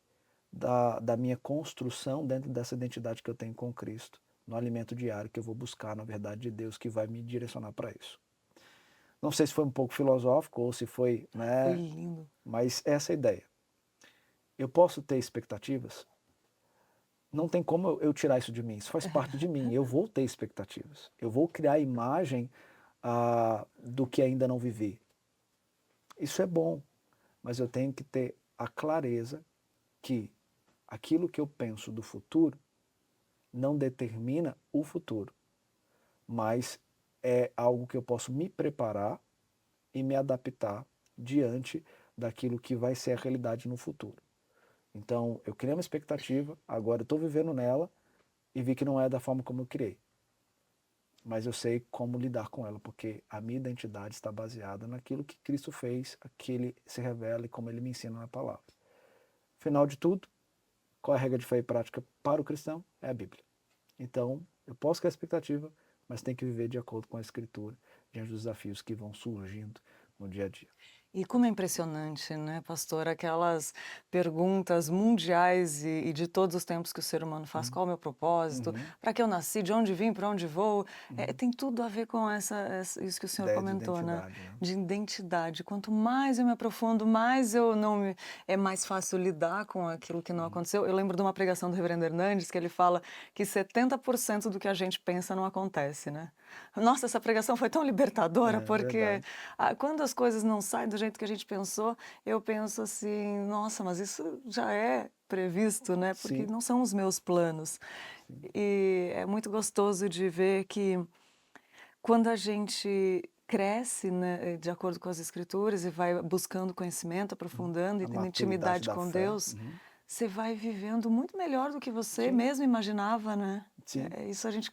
da minha construção dentro dessa identidade que eu tenho com Cristo, no alimento diário que eu vou buscar, na verdade, de Deus, que vai me direcionar para isso. Não sei se foi um pouco filosófico ou se foi, né? Foi lindo. Mas essa é a ideia. Eu posso ter expectativas? Não tem como eu tirar isso de mim, isso faz parte de mim. Eu vou ter expectativas. Eu vou criar a imagem do que ainda não vivi. Isso é bom, mas eu tenho que ter a clareza que aquilo que eu penso do futuro não determina o futuro, mas é algo que eu posso me preparar e me adaptar diante daquilo que vai ser a realidade no futuro. Então, eu criei uma expectativa, agora eu estou vivendo nela e vi que não é da forma como eu criei. Mas eu sei como lidar com ela, porque a minha identidade está baseada naquilo que Cristo fez, que Ele se revela e como Ele me ensina na palavra. Final de tudo, qual é a regra de fé e prática para o cristão? É a Bíblia. Então, eu posso criar expectativa, mas tem que viver de acordo com a Escritura, diante dos desafios que vão surgindo no dia a dia. E como é impressionante, né, pastor, aquelas perguntas mundiais e de todos os tempos que o ser humano faz. Uhum. Qual é o meu propósito? Uhum. Para que eu nasci? De onde vim? Para onde vou? Uhum. Tem tudo a ver com isso que o senhor Ideia de comentou, né? identidade, né? De identidade. Quanto mais eu me aprofundo, mais eu não me... é mais fácil lidar com aquilo que não aconteceu. Eu lembro de uma pregação do Reverendo Hernandes que ele fala que 70% do que a gente pensa não acontece, né? Nossa, essa pregação foi tão libertadora, É porque verdade. quando as coisas não saem do jeito que a gente pensou, eu penso assim, nossa, mas isso já é previsto, né? Porque Sim, não são os meus planos. sim. E é muito gostoso de ver que quando a gente cresce, né, de acordo com as escrituras e vai buscando conhecimento, Uhum. aprofundando e A tendo maturidade intimidade da com fé. Deus, Uhum. você vai vivendo muito melhor do que você Sim, mesmo imaginava, né? sim. Isso a gente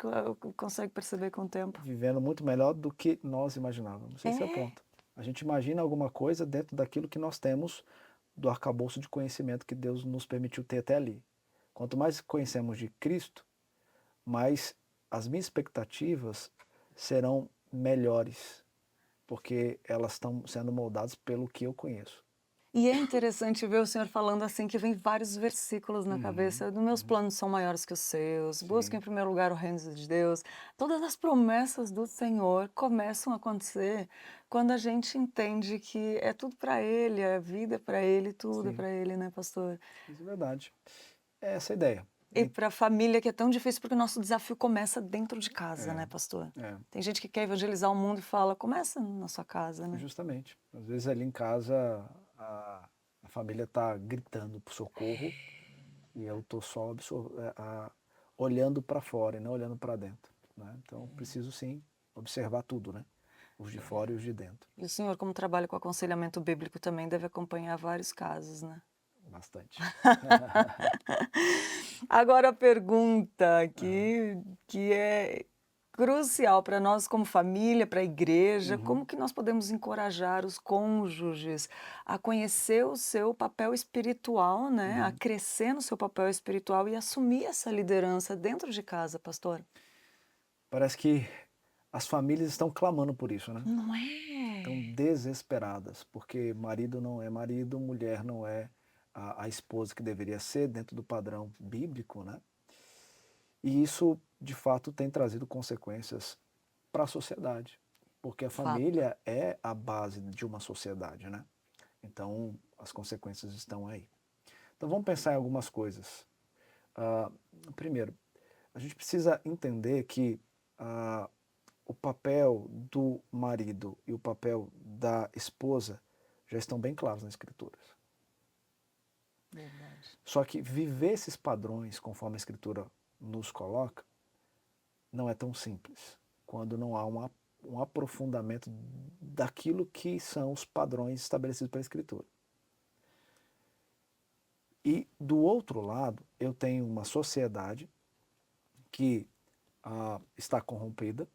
consegue perceber com o tempo. Vivendo muito melhor do que nós imaginávamos. Esse é o É. ponto. A gente imagina alguma coisa dentro daquilo que nós temos do arcabouço de conhecimento que Deus nos permitiu ter até ali. Quanto mais conhecemos de Cristo, mais as minhas expectativas serão melhores, porque elas estão sendo moldadas pelo que eu conheço. E é interessante ver o senhor falando assim, que vem vários versículos na Uhum, cabeça. Dos meus uhum. planos são maiores que os seus. Busca em Sim, primeiro lugar o reino de Deus. Todas as promessas do Senhor começam a acontecer quando a gente entende que é tudo para Ele, a vida é para Ele, tudo é sim, para Ele, né, pastor? isso é verdade. É essa a ideia. E para a família que é tão difícil, porque o nosso desafio começa dentro de É, casa, né, pastor? é, Tem gente que quer evangelizar o mundo e fala, começa na sua casa, né? justamente. Às vezes ali em casa a família está gritando por socorro e eu estou só olhando para fora e não olhando para dentro, né? Então preciso sim observar tudo, né? Os de fora e os de dentro. E o senhor, como trabalha com aconselhamento bíblico, também deve acompanhar vários casos, né? Bastante. Agora a pergunta Aham. que é crucial para nós como família, para a igreja, como Uhum, que nós podemos encorajar os cônjuges a conhecer o seu papel espiritual, né? A uhum. crescer no seu papel espiritual e assumir essa liderança dentro de casa, pastor? Parece que as famílias estão clamando por isso, né? Não Estão é? desesperadas, porque marido não é marido, mulher não é a esposa que deveria ser dentro do padrão bíblico, né? E isso, de fato, tem trazido consequências para a sociedade, porque a Fato. família é a base de uma sociedade, né? Então, as consequências estão aí. Então, vamos pensar em algumas coisas. Ah, primeiro, a gente precisa entender que ah, o papel do marido e o papel da esposa já estão bem claros nas escrituras. Verdade. Só que viver esses padrões, conforme a escritura nos coloca, não é tão simples, quando não há um aprofundamento daquilo que são os padrões estabelecidos pela escritura. E do outro lado, eu tenho uma sociedade que está corrompida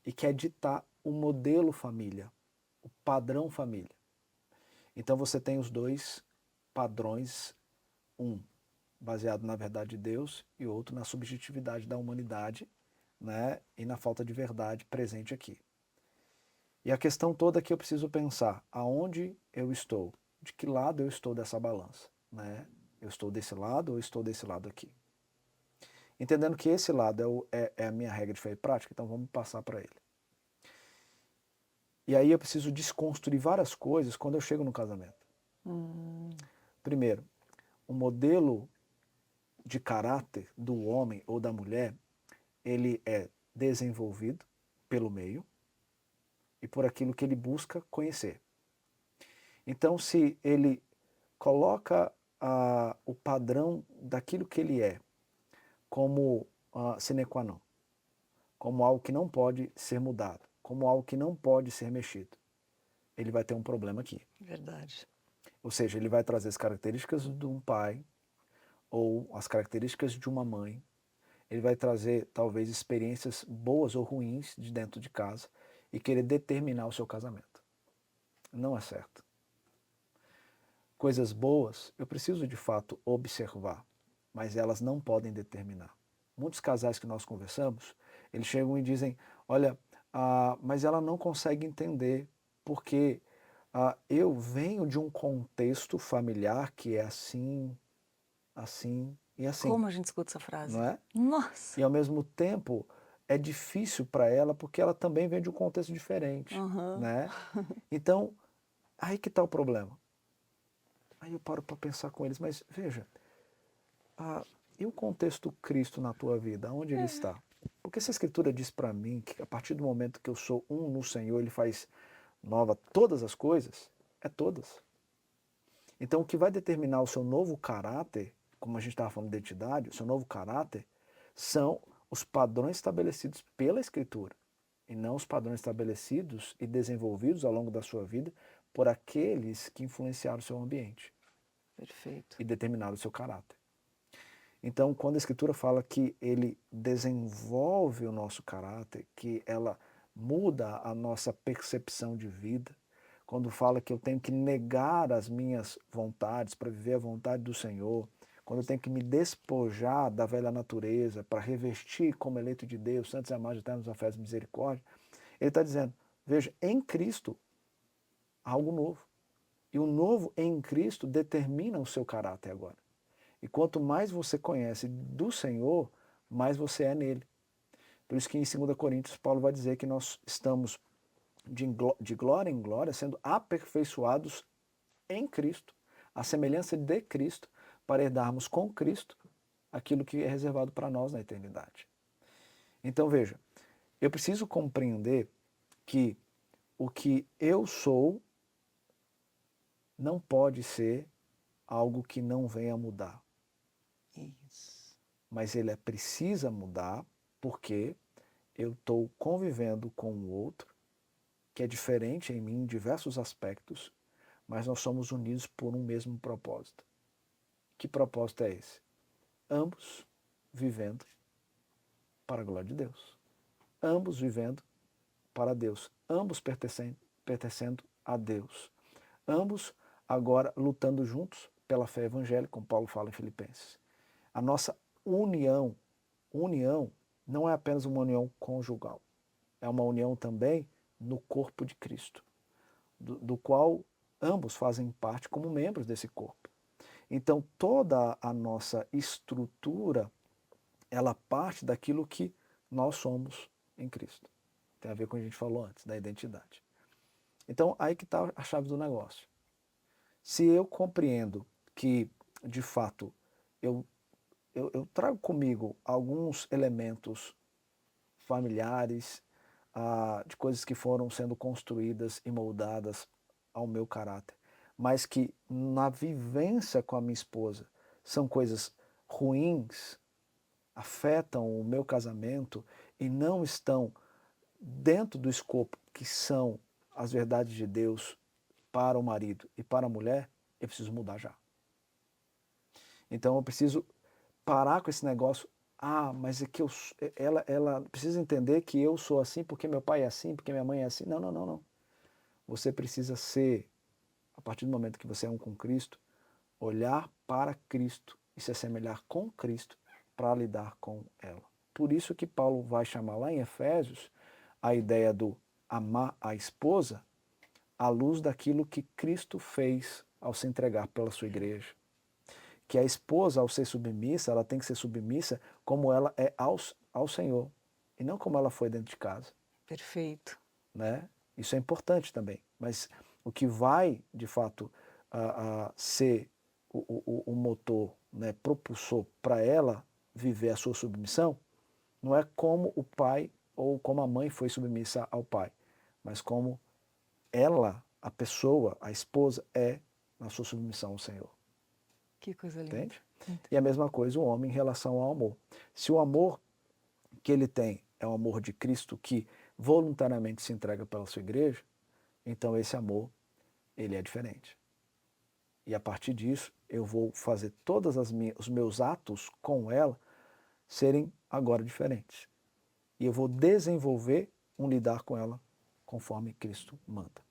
e quer ditar o modelo família, o padrão família. Então você tem os dois padrões, um baseado na verdade de Deus e outro na subjetividade da humanidade, né, e na falta de verdade presente aqui. E a questão toda é que eu preciso pensar aonde eu estou, de que lado eu estou dessa balança, né? Eu estou desse lado ou eu estou desse lado aqui? Entendendo que esse lado é a minha regra de fé e prática, então vamos passar para ele. E aí eu preciso desconstruir várias coisas quando eu chego no casamento. Primeiro, o modelo de caráter do homem ou da mulher, ele é desenvolvido pelo meio e por aquilo que ele busca conhecer. Então, se ele coloca o padrão daquilo que ele é como sine qua non, como algo que não pode ser mudado, como algo que não pode ser mexido, ele vai ter um problema aqui. Verdade. Ou seja, ele vai trazer as características de um pai ou as características de uma mãe. Ele vai trazer talvez experiências boas ou ruins de dentro de casa e querer determinar o seu casamento. Não é certo. Coisas boas eu preciso de fato observar, mas elas não podem determinar. Muitos casais que nós conversamos, eles chegam e dizem, olha, mas ela não consegue entender porque eu venho de um contexto familiar que é assim, assim e assim, Como a gente escuta essa frase? não é? Nossa! E ao mesmo tempo é difícil para ela porque ela também vem de um contexto diferente, Aham. né? Então, aí que está o problema. Aí eu paro para pensar com eles, mas veja, e o contexto Cristo na tua vida, onde ele está? Porque se a Escritura diz para mim que a partir do momento que eu sou um no Senhor, ele faz nova todas as coisas, é todas. Então o que vai determinar o seu novo caráter, como a gente estava falando de identidade, o seu novo caráter, são os padrões estabelecidos pela Escritura, e não os padrões estabelecidos e desenvolvidos ao longo da sua vida por aqueles que influenciaram o seu ambiente Perfeito. e determinaram o seu caráter. Então, quando a Escritura fala que ele desenvolve o nosso caráter, que ela muda a nossa percepção de vida, quando fala que eu tenho que negar as minhas vontades para viver a vontade do Senhor, quando eu tenho que me despojar da velha natureza para revestir como eleito de Deus, santos e amados, eternos, afetos e misericórdia, ele está dizendo, veja, em Cristo há algo novo. E o novo em Cristo determina o seu caráter agora. E quanto mais você conhece do Senhor, mais você é nele. Por isso que em 2 Coríntios, Paulo vai dizer que nós estamos de glória em glória, sendo aperfeiçoados em Cristo, a semelhança de Cristo, para herdarmos com Cristo aquilo que é reservado para nós na eternidade. Então veja, eu preciso compreender que o que eu sou não pode ser algo que não venha mudar. Isso. Mas ele precisa mudar porque eu estou convivendo com o outro, que é diferente em mim em diversos aspectos, mas nós somos unidos por um mesmo propósito. Que propósito é esse? Ambos vivendo para a glória de Deus. Ambos vivendo para Deus. Ambos pertencendo a Deus. Ambos agora lutando juntos pela fé evangélica, como Paulo fala em Filipenses. A nossa união não é apenas uma união conjugal, é uma união também no corpo de Cristo, do qual ambos fazem parte como membros desse corpo. Então toda a nossa estrutura, ela parte daquilo que nós somos em Cristo. Tem a ver com o que a gente falou antes, da identidade. Então aí que está a chave do negócio. Se eu compreendo que, de fato, eu trago comigo alguns elementos familiares, de coisas que foram sendo construídas e moldadas ao meu caráter, mas que na vivência com a minha esposa são coisas ruins, afetam o meu casamento e não estão dentro do escopo que são as verdades de Deus para o marido e para a mulher, eu preciso mudar já. Então eu preciso parar com esse negócio. Mas é que ela precisa entender que eu sou assim porque meu pai é assim, porque minha mãe é assim. Não, não, não, não. Você precisa ser, a partir do momento que você é um com Cristo, olhar para Cristo e se assemelhar com Cristo para lidar com ela. Por isso que Paulo vai chamar lá em Efésios a ideia do amar a esposa à luz daquilo que Cristo fez ao se entregar pela sua igreja. Que a esposa, ao ser submissa, ela tem que ser submissa como ela é ao Senhor, e não como ela foi dentro de casa. Perfeito. Né? Isso é importante também. Mas o que vai, de fato, ser o motor, né, propulsor para ela viver a sua submissão, não é como o pai ou como a mãe foi submissa ao pai, mas como ela, a pessoa, a esposa, é na sua submissão ao Senhor. Que coisa linda. Entende? E a mesma coisa o homem em relação ao amor. Se o amor que ele tem é o amor de Cristo que voluntariamente se entrega pela sua igreja, então esse amor, ele é diferente. E a partir disso, eu vou fazer todos os meus atos com ela serem agora diferentes. E eu vou desenvolver um lidar com ela conforme Cristo manda.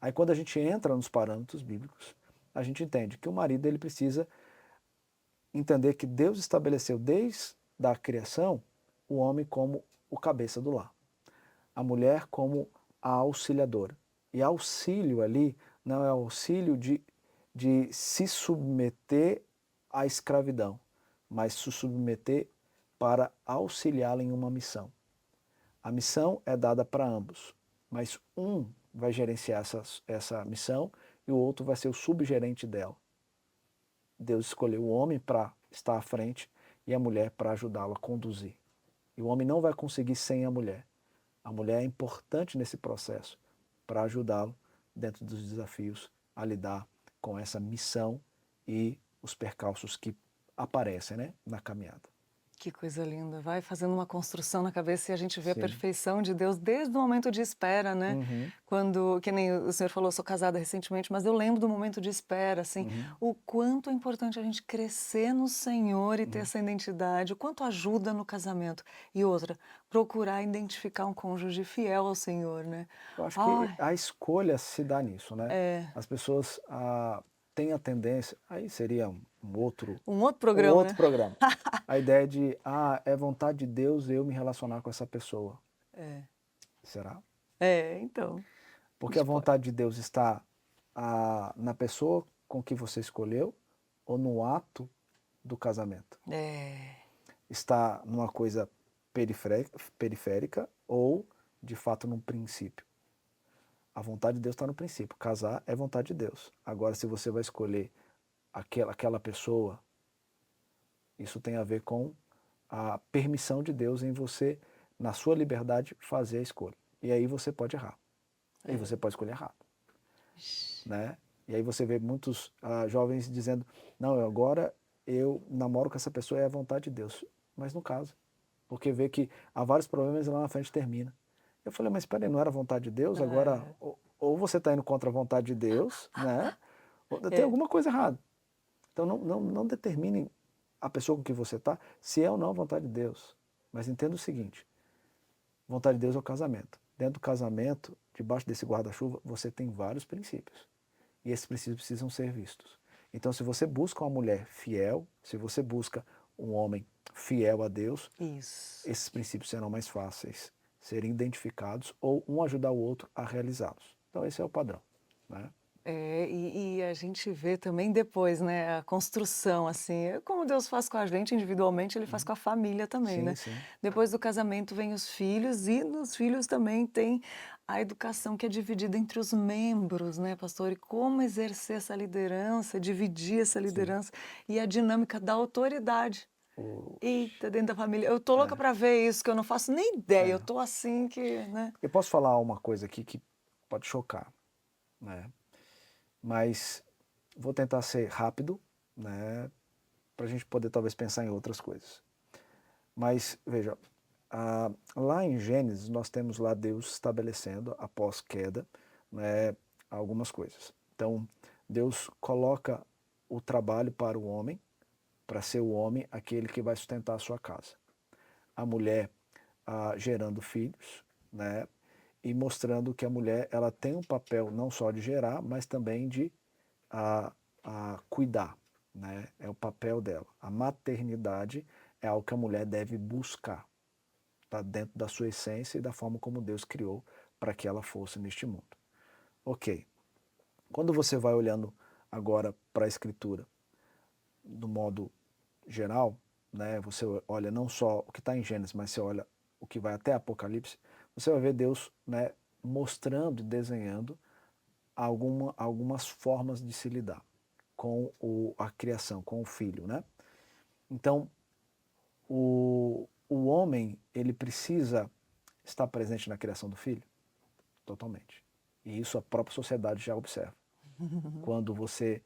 Aí quando a gente entra nos parâmetros bíblicos, a gente entende que o marido ele precisa entender que Deus estabeleceu desde a criação o homem como o cabeça do lar, a mulher como a auxiliadora. E auxílio ali não é auxílio de se submeter à escravidão, mas se submeter para auxiliá-la em uma missão. A missão é dada para ambos, mas um vai gerenciar essa missão e o outro vai ser o subgerente dela. Deus escolheu o homem para estar à frente e a mulher para ajudá-lo a conduzir. E o homem não vai conseguir sem a mulher. A mulher é importante nesse processo para ajudá-lo dentro dos desafios a lidar com essa missão e os percalços que aparecem, né, na caminhada. Que coisa linda. Vai fazendo uma construção na cabeça e a gente vê a Sim. perfeição de Deus desde o momento de espera, né? Uhum. Quando, que nem o senhor falou, eu sou casada recentemente, mas eu lembro do momento de espera, assim, o quanto é importante a gente crescer no Senhor e ter essa identidade, o quanto ajuda no casamento. E outra, procurar identificar um cônjuge fiel ao Senhor, né? Eu acho Ai, que a escolha se dá nisso, né? é As pessoas têm a tendência, aí seria um outro um outro programa, né? programa. A ideia de, é vontade de Deus eu me relacionar com essa pessoa. É, Será? então. Porque a vontade de Deus está na pessoa com que você escolheu ou no ato do casamento? É, Está numa coisa periférica ou, de fato, num princípio? A vontade de Deus está no princípio. Casar é vontade de Deus. Agora, se você vai escolher aquela pessoa, isso tem a ver com a permissão de Deus em você, na sua liberdade, fazer a escolha. E aí você pode errar. E você pode escolher errado. Né? E aí você vê muitos jovens dizendo, não, agora eu namoro com essa pessoa, é a vontade de Deus. Mas não casa. Porque vê que há vários problemas e lá na frente termina. Eu falei, mas peraí, não era vontade de Deus? Agora, ou você está indo contra a vontade de Deus, né? Ou tem alguma coisa errada. Então não determine a pessoa com que você está se é ou não a vontade de Deus. Mas entenda o seguinte, vontade de Deus é o casamento. Dentro do casamento, debaixo desse guarda-chuva, você tem vários princípios. E esses princípios precisam ser vistos. Então, se você busca uma mulher fiel, se você busca um homem fiel a Deus, isso. esses princípios serão mais fáceis serem identificados ou um ajudar o outro a realizá-los. Então, esse é o padrão, né? E a gente vê também depois, né, a construção, assim, como Deus faz com a gente individualmente, Ele faz com a família também, né? Sim. Depois do casamento vem os filhos e nos filhos também tem a educação que é dividida entre os membros, né, pastor? E como exercer essa liderança, dividir essa liderança e a dinâmica da autoridade. Eita, dentro da família. Eu tô louca para ver isso, que eu não faço nem ideia. Eu tô assim que, né? Eu posso falar uma coisa aqui que pode chocar, né? Mas vou tentar ser rápido, né? Para a gente poder talvez pensar em outras coisas. Mas veja, lá em Gênesis nós temos lá Deus estabelecendo, após queda, né, algumas coisas. Então, Deus coloca o trabalho para o homem, para ser o homem aquele que vai sustentar a sua casa. A mulher gerando filhos, né, e mostrando que a mulher ela tem um papel não só de gerar, mas também de cuidar, né? É o papel dela. A maternidade é algo que a mulher deve buscar, tá dentro da sua essência e da forma como Deus criou para que ela fosse neste mundo. Ok. Quando você vai olhando agora para a Escritura, do modo geral, né? Você olha não só o que está em Gênesis, mas você olha o que vai até Apocalipse, você vai ver Deus, né, mostrando e desenhando algumas formas de se lidar com a criação, com o filho, né? Então, o homem, ele precisa estar presente na criação do filho? Totalmente. E isso a própria sociedade já observa. Quando você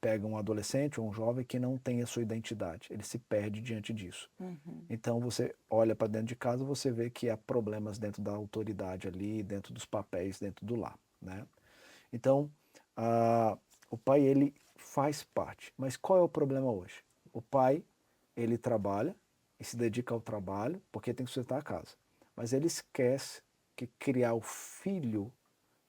pega um adolescente ou um jovem que não tem a sua identidade, ele se perde diante disso. Então você olha para dentro de casa, você vê que há problemas dentro da autoridade ali, dentro dos papéis, dentro do lar, né? Então, o pai, ele faz parte. Mas qual é o problema hoje? O pai, ele trabalha e se dedica ao trabalho porque tem que sustentar a casa. Mas ele esquece que criar o filho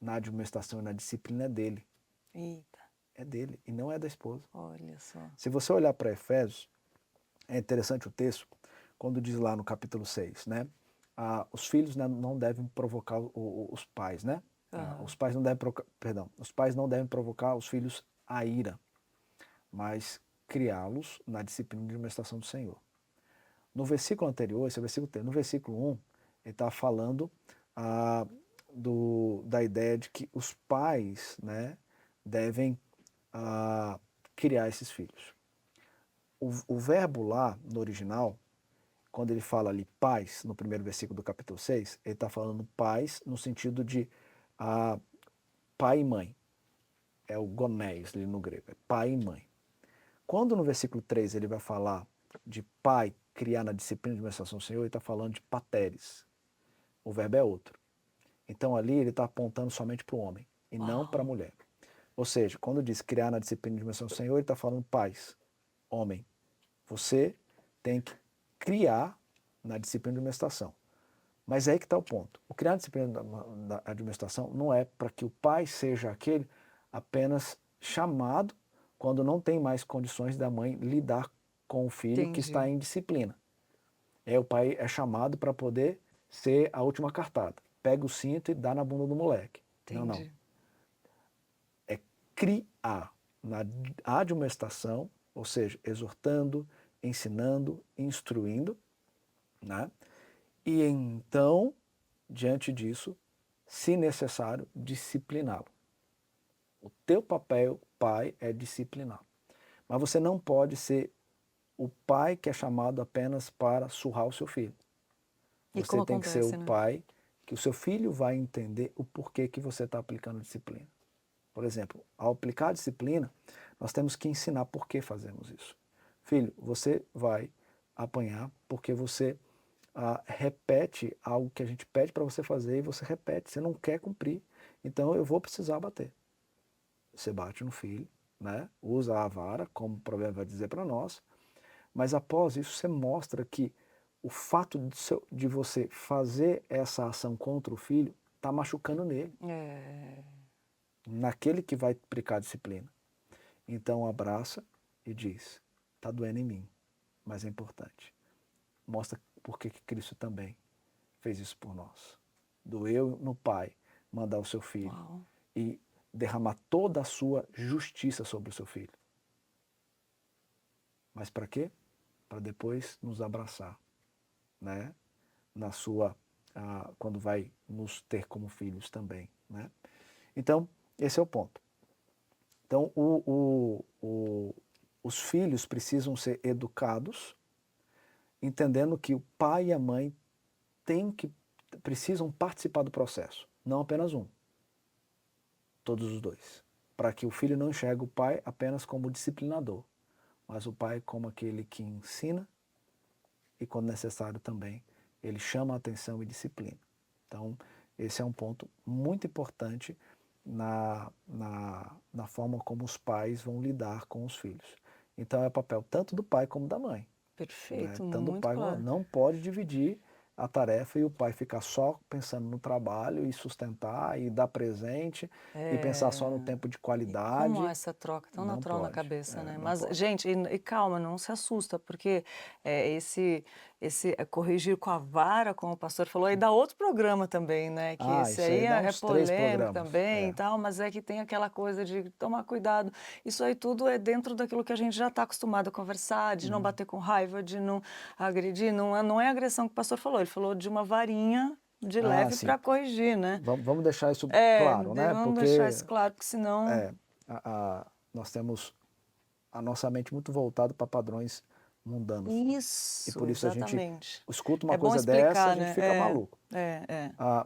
na admoestação e na disciplina é dele. Eita, É dele e não é da esposa. olha só. Se você olhar para Efésios, é interessante o texto, quando diz lá no capítulo 6, né? Os filhos, né, não devem provocar os pais, né? Aham. Os pais não devem os pais não devem provocar os filhos à ira, mas criá-los na disciplina de administração do Senhor. No versículo anterior, esse é o versículo 3, no versículo 1, ele está falando da ideia de que os pais, né, devem criar esses filhos. O verbo lá, no original, quando ele fala ali pais, no primeiro versículo do capítulo 6, ele está falando pais no sentido de pai e mãe. É o gonés ali no grego, é pai e mãe. Quando no versículo 3 ele vai falar de pai criar na disciplina de administração do Senhor, ele está falando de pateres. O verbo é outro. Então ali ele está apontando somente para o homem e não para a mulher. Ou seja, quando diz criar na disciplina de administração do Senhor, ele está falando pais, homem. Você tem que criar na disciplina de administração. Mas é aí que está o ponto. O criar na disciplina da administração não é para que o pai seja aquele apenas chamado quando não tem mais condições da mãe lidar com o filho que está em disciplina. O pai é chamado para poder ser a última cartada. Pega o cinto e dá na bunda do moleque. Entendi. Não. É criar na admoestação, ou seja, exortando, ensinando, instruindo, né? E então, diante disso, se necessário, discipliná-lo. O teu papel, pai, é disciplinar. Mas você não pode ser o pai que é chamado apenas para surrar o seu filho. E Você como tem que ser acontece, o né? pai que o seu filho vai entender o porquê que você está aplicando disciplina. Por exemplo, ao aplicar a disciplina, nós temos que ensinar por que fazemos isso. Filho, você vai apanhar porque você repete algo que a gente pede para você fazer e você repete, você não quer cumprir, então eu vou precisar bater. Você bate no filho, né? Usa a vara, como o provérbio vai dizer para nós, mas após isso você mostra que o fato de você fazer essa ação contra o filho está machucando nele, naquele que vai aplicar a disciplina. Então abraça e diz, está doendo em mim, mas é importante. Mostra por que Cristo também fez isso por nós. Doeu no Pai mandar o seu filho e derramar toda a sua justiça sobre o seu filho. Mas para quê? Para depois nos abraçar, né? Na sua, quando vai nos ter como filhos também, né? Então, esse é o ponto. Então, os filhos precisam ser educados, entendendo que o pai e a mãe precisam participar do processo, não apenas um, todos os dois, para que o filho não enxergue o pai apenas como disciplinador, mas o pai como aquele que ensina e, quando necessário também, ele chama a atenção e disciplina. Então, esse é um ponto muito importante na forma como os pais vão lidar com os filhos. Então, é papel tanto do pai como da mãe. Perfeito, Tanto o muito pai claro. não pode dividir a tarefa e o pai ficar só pensando no trabalho e sustentar e dar presente e pensar só no tempo de qualidade. Como essa troca tão Não natural na pode, cabeça, né? não Mas, pode. gente, e calma, não se assusta, porque esse corrigir com a vara, como o pastor falou, aí dá outro programa também, né? Que esse isso aí dá é uns 3 polêmico programas. também e tal, mas é que tem aquela coisa de tomar cuidado. Isso aí tudo é dentro daquilo que a gente já está acostumado a conversar, de não bater com raiva, de não agredir. Não é a agressão que o pastor falou, ele falou de uma varinha de leve Sim. para corrigir, né? Vamos deixar isso claro, né? Vamos Porque deixar isso claro, porque senão... nós temos a nossa mente muito voltada para padrões mundanos. Isso, e por isso exatamente. A gente escuta uma É bom coisa dessa, explicar, a gente né? fica maluco.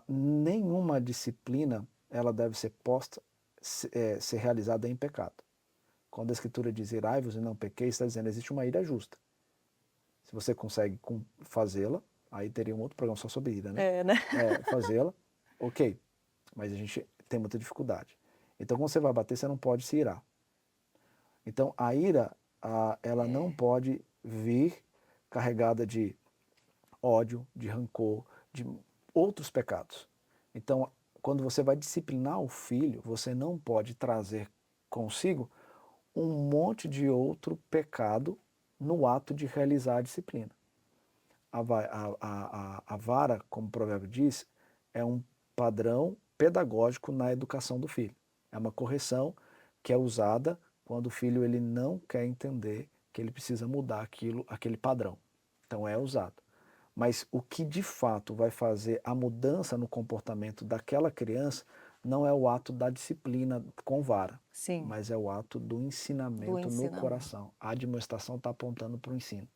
Nenhuma disciplina ela deve ser posta, ser realizada em pecado. Quando a Escritura diz irai-vos e não pequeis, está dizendo existe uma ira justa. Se você consegue fazê-la, aí teria um outro programa só sobre ira, né? Fazê-la, ok. Mas a gente tem muita dificuldade. Então, quando você vai bater, você não pode se irar. Então, a ira, ela não pode vir carregada de ódio, de rancor, de outros pecados. Então, quando você vai disciplinar o filho, você não pode trazer consigo um monte de outro pecado no ato de realizar a disciplina. A vara, como o provérbio diz, é um padrão pedagógico na educação do filho. É uma correção que é usada quando o filho ele não quer entender que ele precisa mudar aquele padrão. Então é usado. Mas o que de fato vai fazer a mudança no comportamento daquela criança não é o ato da disciplina com vara, Sim, mas é o ato do do ensinamento no ensinamento. coração. A admoestação está apontando para o ensino.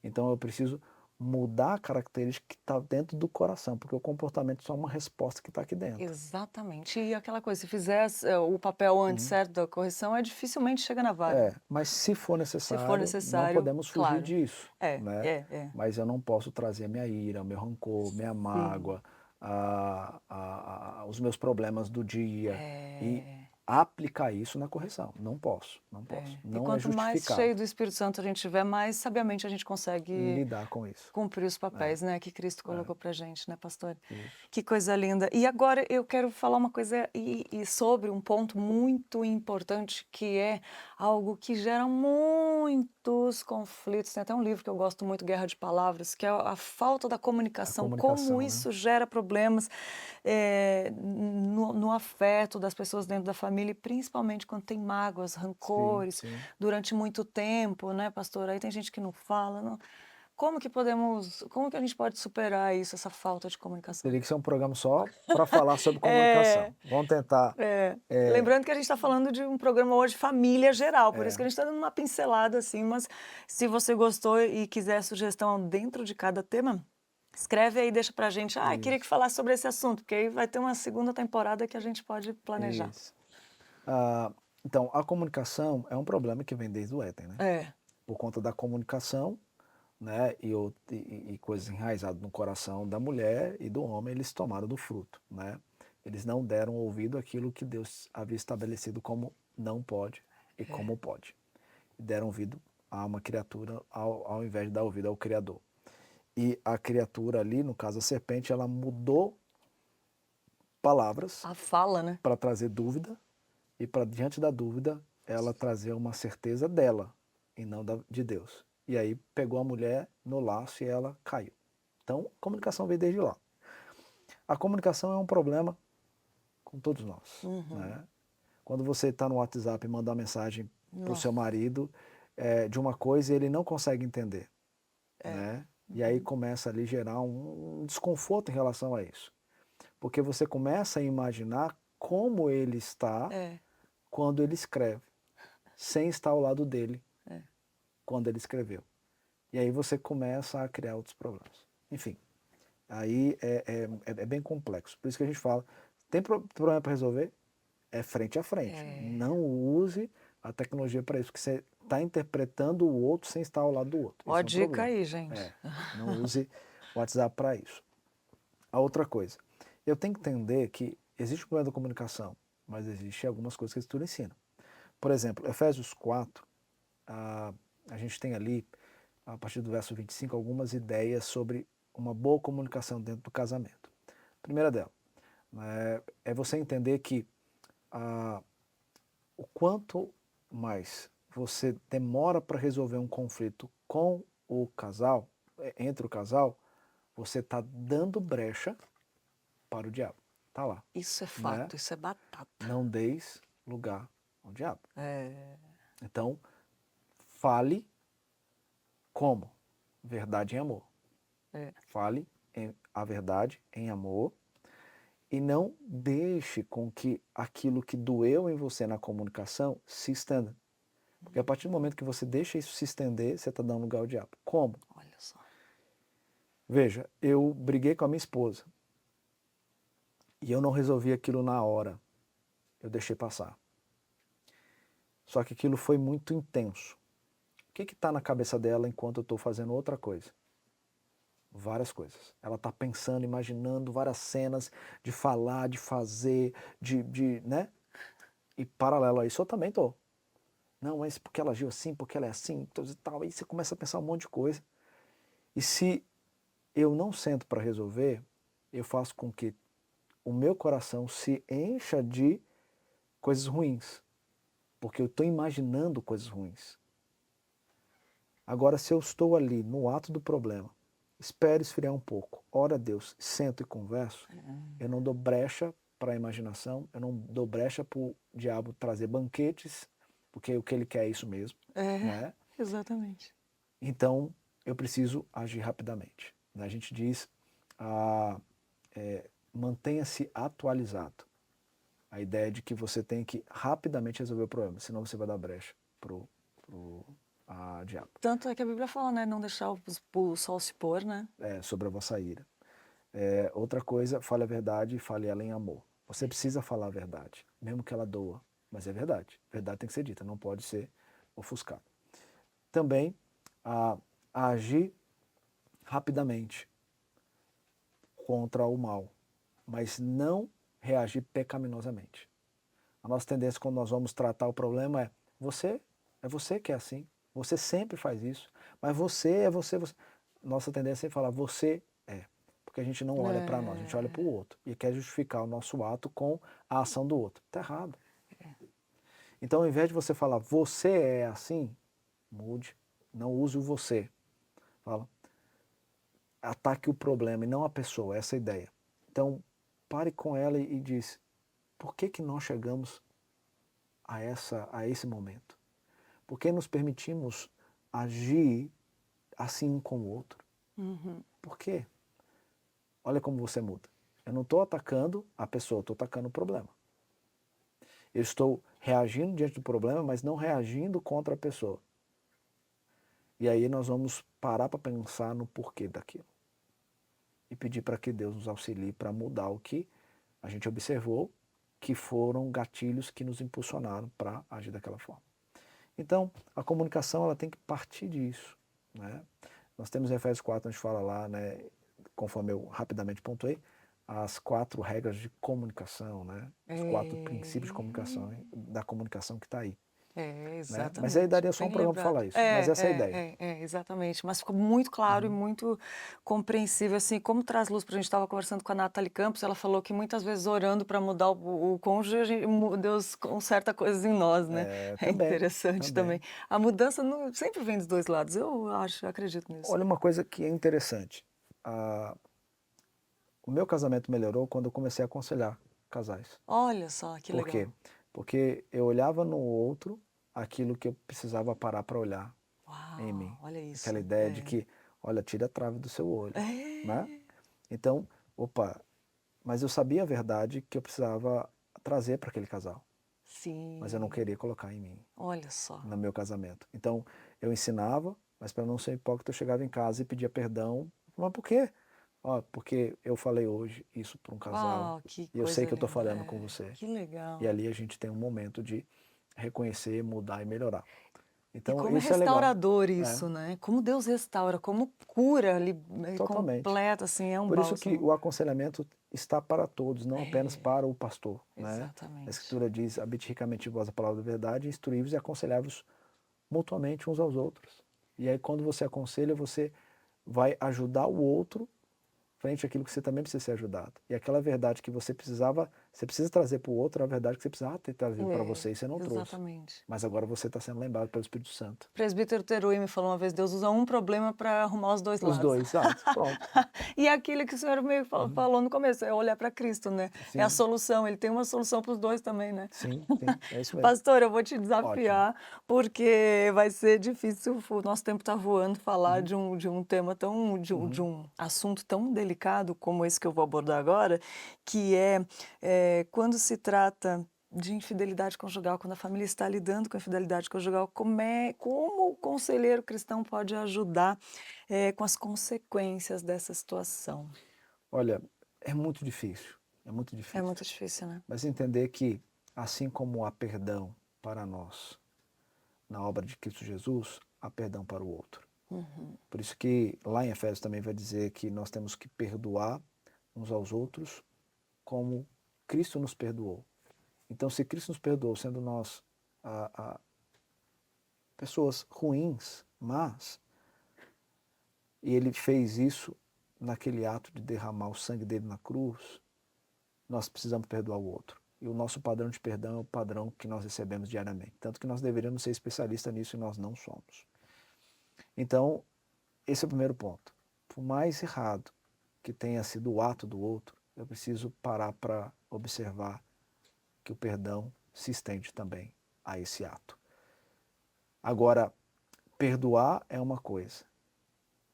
Então eu preciso mudar a característica que está dentro do coração, porque o comportamento só é uma resposta que está aqui dentro. Exatamente. E aquela coisa, se fizer o papel antes, certo, da correção, dificilmente chega na vara. Mas se for Se necessário, for não necessário, podemos fugir claro. disso, É, né? é. Mas eu não posso trazer a minha ira, o meu rancor, minha Sim. mágoa, os meus problemas do dia e É. aplicar isso na correção. Não posso. E Não é quanto mais justificado cheio do Espírito Santo a gente tiver, mais sabiamente a gente consegue lidar com isso. cumprir os papéis, né, que Cristo colocou pra gente, né, pastor? Isso. Que coisa linda. E agora eu quero falar uma coisa e sobre um ponto muito importante, que é algo que gera muitos conflitos. Tem até um livro que eu gosto muito, Guerra de Palavras, que é a falta da comunicação, como comunicação, né? isso gera problemas no afeto das pessoas dentro da família, e principalmente quando tem mágoas, rancores, Sim. durante muito tempo, né, pastor? Aí tem gente que não fala, não. Como que a gente pode superar isso, essa falta de comunicação? Teria que ser um programa só para falar sobre comunicação. Vamos tentar. Lembrando que a gente está falando de um programa hoje família geral, por isso que a gente está dando uma pincelada assim, mas se você gostou e quiser sugestão dentro de cada tema, escreve aí e deixa pra gente. Queria que falasse sobre esse assunto, porque aí vai ter uma segunda temporada que a gente pode planejar. Isso. Então, a comunicação é um problema que vem desde o Éden, né? Por conta da comunicação, né, e coisas enraizadas no coração da mulher e do homem, eles tomaram do fruto, né? Eles não deram ouvido àquilo que Deus havia estabelecido como não pode e como pode. Deram ouvido a uma criatura ao invés de dar ouvido ao Criador. E a criatura ali, no caso a serpente, ela mudou palavras A fala, né? para trazer dúvida e para diante da dúvida ela trazer uma certeza dela e não de Deus. E aí pegou a mulher no laço e ela caiu. Então, a comunicação veio desde lá. A comunicação é um problema com todos nós. Né? Quando você está no WhatsApp e manda uma mensagem para o seu marido de uma coisa e ele não consegue entender. Né? E aí começa ali a gerar um desconforto em relação a isso. Porque você começa a imaginar como ele está quando ele escreve, sem estar ao lado dele quando ele escreveu. E aí você começa a criar outros problemas. Enfim, aí é bem complexo. Por isso que a gente fala, tem problema para resolver? É frente a frente. Não use a tecnologia para isso, porque você está interpretando o outro sem estar ao lado do outro. Ó, dica aí, gente. Não use o WhatsApp para isso. A outra coisa, eu tenho que entender que existe o problema da comunicação, mas existe algumas coisas que a Escritura ensina. Por exemplo, Efésios 4, a gente tem ali, a partir do verso 25, algumas ideias sobre uma boa comunicação dentro do casamento. A primeira dela é você entender que o quanto mais você demora para resolver um conflito com o casal, entre o casal, você está dando brecha para o diabo. Está lá. Isso é fato, isso é batata. Não deis lugar ao diabo. Então, fale como? Verdade em amor. Fale a verdade em amor e não deixe com que aquilo que doeu em você na comunicação se estenda. Porque a partir do momento que você deixa isso se estender, você está dando lugar ao diabo. Como? Olha só. Veja, eu briguei com a minha esposa e eu não resolvi aquilo na hora. Eu deixei passar. Só que aquilo foi muito intenso. O que está na cabeça dela enquanto eu estou fazendo outra coisa? Várias coisas. Ela está pensando, imaginando várias cenas de falar, de fazer, né? E paralelo a isso eu também estou. Não, mas porque ela agiu assim, porque ela é assim, e tal. Aí você começa a pensar um monte de coisa. E se eu não sento para resolver, eu faço com que o meu coração se encha de coisas ruins. Porque eu estou imaginando coisas ruins. Agora, se eu estou ali no ato do problema, espero esfriar um pouco, ora a Deus, sento e converso, eu não dou brecha para a imaginação, eu não dou brecha para o diabo trazer banquetes, porque o que ele quer é isso mesmo, né? Exatamente. Então, eu preciso agir rapidamente. A gente diz, mantenha-se atualizado. A ideia de que você tem que rapidamente resolver o problema, senão você vai dar brecha pro diabo. Tanto é que a Bíblia fala, né? Não deixar o sol se pôr, né? Sobre a vossa ira. Outra coisa, fale a verdade e fale ela em amor. Você precisa falar a verdade, mesmo que ela doa, mas é verdade. Verdade tem que ser dita, não pode ser ofuscada. Também, agir rapidamente contra o mal, mas não reagir pecaminosamente. A nossa tendência quando nós vamos tratar o problema é você que é assim, você sempre faz isso, mas você. Nossa tendência é falar você é, porque a gente não olha para nós, a gente olha para o outro e quer justificar o nosso ato com a ação do outro. Está errado. Então, ao invés de você falar você é assim, mude, não use o você. Fala, ataque o problema e não a pessoa, essa é a ideia. Então, pare com ela e diz, por que nós chegamos a esse momento? Por que nos permitimos agir assim um com o outro? Por quê? Olha como você muda. Eu não estou atacando a pessoa, estou atacando o problema. Eu estou reagindo diante do problema, mas não reagindo contra a pessoa. E aí nós vamos parar para pensar no porquê daquilo. E pedir para que Deus nos auxilie para mudar o que a gente observou, que foram gatilhos que nos impulsionaram para agir daquela forma. Então, a comunicação ela tem que partir disso, né? Nós temos em Efésios 4, onde fala lá, né, conforme eu rapidamente pontuei, as 4 regras de comunicação, né? Os 4 princípios de comunicação, da comunicação que está aí. Exatamente. Né? Mas aí daria só um programa para falar isso, mas essa é a ideia. Exatamente. Mas ficou muito claro e muito compreensível, assim, como traz luz para a gente. Estava conversando com a Nathalie Campos, ela falou que muitas vezes orando para mudar o cônjuge, Deus conserta coisas em nós, né? Também, interessante também. A mudança sempre vem dos dois lados, eu acredito nisso. Olha uma coisa que é interessante. O meu casamento melhorou quando eu comecei a aconselhar casais. Olha só, que legal. Por quê? Porque eu olhava no outro aquilo que eu precisava parar para olhar em mim. Olha isso. Aquela ideia de que, olha, tira a trave do seu olho. Né? Então, mas eu sabia a verdade que eu precisava trazer para aquele casal. Sim. Mas eu não queria colocar em mim. Olha só. No meu casamento. Então, eu ensinava, mas para não ser hipócrita, eu chegava em casa e pedia perdão. Mas por quê? Porque eu falei hoje isso para um casal e eu sei que eu estou falhando com você. Que legal. E ali a gente tem um momento de reconhecer, mudar e melhorar. Então, e como isso é restaurador é legal. isso, né? Como Deus restaura, como cura Totalmente. completa, assim, é um Por isso bálsamo. que o aconselhamento está para todos, não apenas para o pastor. Exatamente. Né? A Escritura diz, habite ricamente em vós a palavra da verdade, instruí-vos e aconselhai-vos mutuamente uns aos outros. E aí quando você aconselha, você vai ajudar o outro frente àquilo que você também precisa ser ajudado. E aquela verdade que você precisa trazer para o outro, é a verdade que você precisava ter trazido para você e você não trouxe. Exatamente. Mas agora você está sendo lembrado pelo Espírito Santo. O presbítero Terui me falou uma vez, Deus usa um problema para arrumar os dois lados. Os dois, pronto. E aquilo que o senhor meio falou no começo, é olhar para Cristo, né? Sim. É a solução, ele tem uma solução para os dois também, né? Sim, é isso mesmo. Pastor, eu vou te desafiar, porque vai ser difícil, o nosso tempo está voando, falar de um tema tão, de um assunto tão delicado como esse que eu vou abordar agora, que é quando se trata de infidelidade conjugal, quando a família está lidando com a infidelidade conjugal, como o conselheiro cristão pode ajudar com as consequências dessa situação? Olha, é muito difícil, é muito difícil. É muito difícil, né? Mas entender que, assim como há perdão para nós na obra de Cristo Jesus, há perdão para o outro. Por isso que lá em Efésios também vai dizer que nós temos que perdoar uns aos outros como Cristo nos perdoou. Então, se Cristo nos perdoou, sendo nós pessoas ruins, mas, e Ele fez isso naquele ato de derramar o sangue dele na cruz, nós precisamos perdoar o outro. E o nosso padrão de perdão é o padrão que nós recebemos diariamente. Tanto que nós deveríamos ser especialistas nisso e nós não somos. Então, esse é o primeiro ponto. Por mais errado que tenha sido o ato do outro, eu preciso parar para observar que o perdão se estende também a esse ato. Agora, perdoar é uma coisa,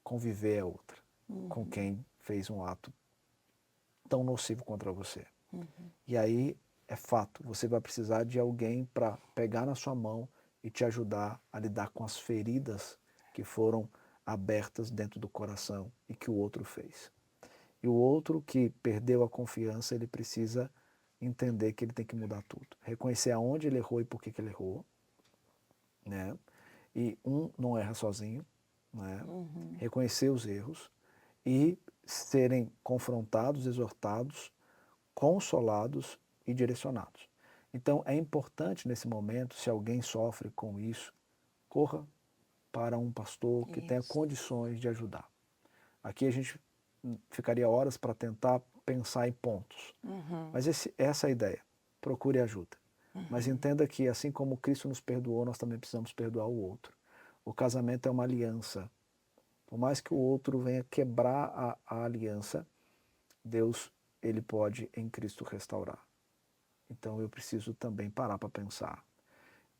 conviver é outra, com quem fez um ato tão nocivo contra você. E aí é fato, você vai precisar de alguém para pegar na sua mão e te ajudar a lidar com as feridas que foram abertas dentro do coração e que o outro fez. E o outro que perdeu a confiança, ele precisa entender que ele tem que mudar tudo. Reconhecer aonde ele errou e por que ele errou. Né? E não erra sozinho. Né? Reconhecer os erros e serem confrontados, exortados, consolados e direcionados. Então é importante nesse momento, se alguém sofre com isso, corra para um pastor que tenha condições de ajudar. Aqui a gente ficaria horas para tentar pensar em pontos. Mas essa é a ideia. Procure ajuda. Mas entenda que assim como Cristo nos perdoou, nós também precisamos perdoar o outro. O casamento é uma aliança. Por mais que o outro venha quebrar a aliança, Deus, ele pode em Cristo restaurar. Então eu preciso também parar para pensar.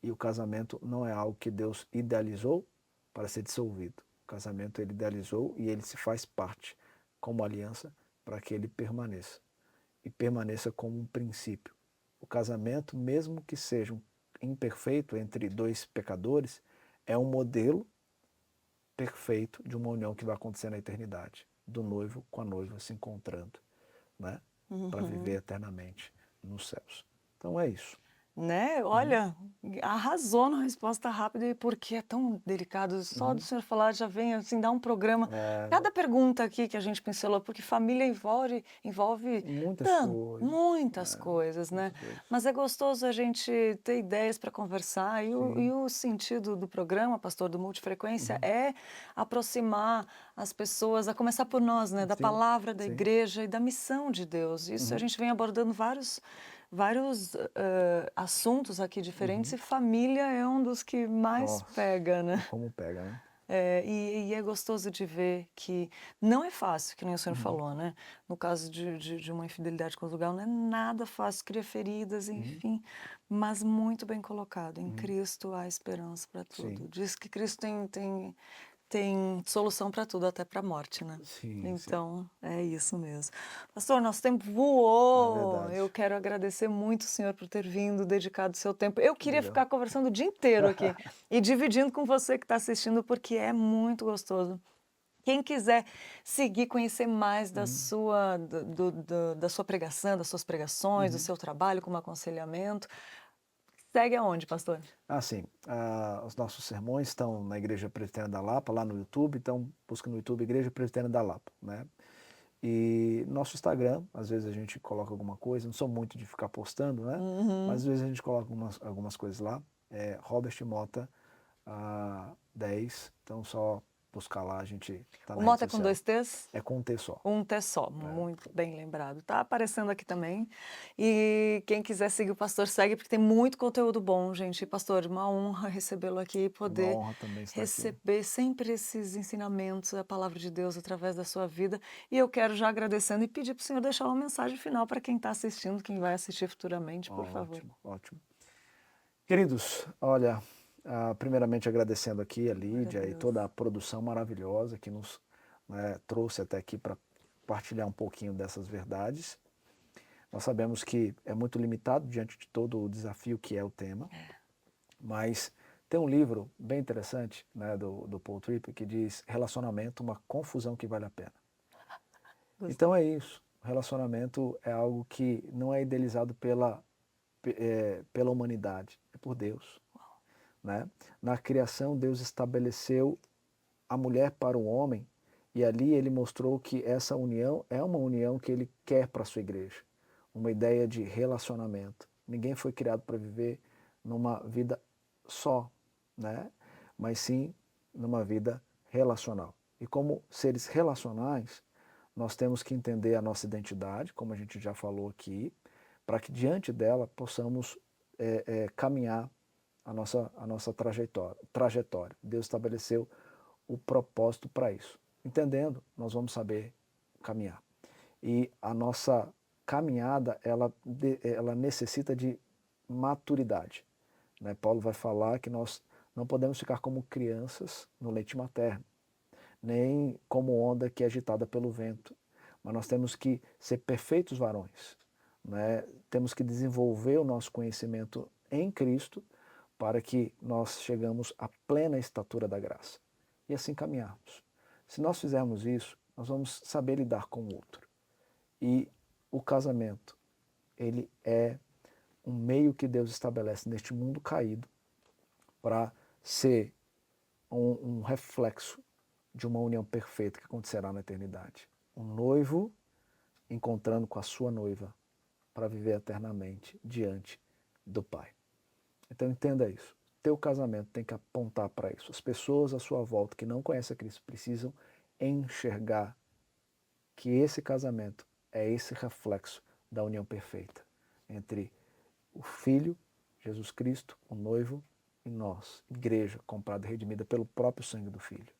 E o casamento não é algo que Deus idealizou para ser dissolvido. O casamento ele idealizou e ele se faz parte como aliança para que ele permaneça. E permaneça como um princípio. O casamento, mesmo que seja imperfeito entre dois pecadores, é um modelo perfeito de uma união que vai acontecer na eternidade. Do noivo com a noiva se encontrando, né? Para viver eternamente nos céus. Então é isso. Né? Olha, arrasou na resposta rápida e porque é tão delicado. Só do senhor falar já vem assim, dar um programa. Cada pergunta aqui que a gente pincelou, porque família envolve Muitas coisas. muitas coisas, né? Mas é gostoso a gente ter ideias para conversar. E o sentido do programa, pastor, do Multifrequência, é aproximar as pessoas, a começar por nós, né? Da palavra da igreja e da missão de Deus. Isso a gente vem abordando vários assuntos aqui diferentes e família é um dos que mais pega, né? Como pega, né? E é gostoso de ver que não é fácil, que nem o senhor falou, né? No caso de uma infidelidade conjugal, não é nada fácil, cria feridas, enfim, mas muito bem colocado. Em Cristo há esperança para tudo. Diz que Cristo tem solução para tudo, até para a morte, né? Então, é isso mesmo. Pastor, nosso tempo voou. verdade. Eu quero agradecer muito o senhor por ter vindo, dedicado o seu tempo. Eu queria ficar conversando o dia inteiro aqui e dividindo com você que está assistindo, porque é muito gostoso. Quem quiser seguir, conhecer mais da sua, da sua pregação, das suas pregações, do seu trabalho como aconselhamento, segue aonde, pastor? Sim. Os nossos sermões estão na Igreja Presbiteriana da Lapa, lá no YouTube. Então, busca no YouTube Igreja Presbiteriana da Lapa, né? E nosso Instagram, às vezes a gente coloca alguma coisa, não sou muito de ficar postando, né? Mas às vezes a gente coloca algumas coisas lá. É Robert Mota 10. Então, só buscar lá, a gente tá O na Mota rede é com social. 2 T's? É com um T só. Um T só, muito bem lembrado. Tá aparecendo aqui também. E quem quiser seguir o pastor, segue, porque tem muito conteúdo bom, gente. E, pastor, uma honra recebê-lo aqui e poder Uma honra também estar receber sempre esses ensinamentos, a palavra de Deus através da sua vida. E eu quero já agradecendo e pedir para o senhor deixar uma mensagem final para quem está assistindo, quem vai assistir futuramente, por favor. Ótimo. Queridos, olha, primeiramente agradecendo aqui a Lídia e toda a produção maravilhosa que nos trouxe até aqui para partilhar um pouquinho dessas verdades. Nós sabemos que é muito limitado diante de todo o desafio que é o tema, mas tem um livro bem interessante, né, do Paul Tripp, que diz Relacionamento, uma confusão que vale a pena. Então é isso, relacionamento é algo que não é idealizado pela humanidade, é por Deus. Né? Na criação, Deus estabeleceu a mulher para o homem e ali ele mostrou que essa união é uma união que ele quer para a sua igreja. Uma ideia de relacionamento. Ninguém foi criado para viver numa vida só, né? Mas sim numa vida relacional. E como seres relacionais, nós temos que entender a nossa identidade, como a gente já falou aqui, para que diante dela possamos caminhar a nossa trajetória. Deus estabeleceu o propósito para isso. Entendendo, nós vamos saber caminhar. E a nossa caminhada, ela necessita de maturidade, né? Paulo vai falar que nós não podemos ficar como crianças no leite materno, nem como onda que é agitada pelo vento, mas nós temos que ser perfeitos varões, né? Temos que desenvolver o nosso conhecimento em Cristo para que nós chegamos à plena estatura da graça e assim caminharmos. Se nós fizermos isso, nós vamos saber lidar com o outro. E o casamento, ele é um meio que Deus estabelece neste mundo caído para ser um reflexo de uma união perfeita que acontecerá na eternidade. Um noivo encontrando com a sua noiva para viver eternamente diante do Pai. Então entenda isso. Teu casamento tem que apontar para isso. As pessoas à sua volta que não conhecem a Cristo precisam enxergar que esse casamento é esse reflexo da união perfeita entre o Filho, Jesus Cristo, o noivo, e nós, igreja comprada e redimida pelo próprio sangue do Filho,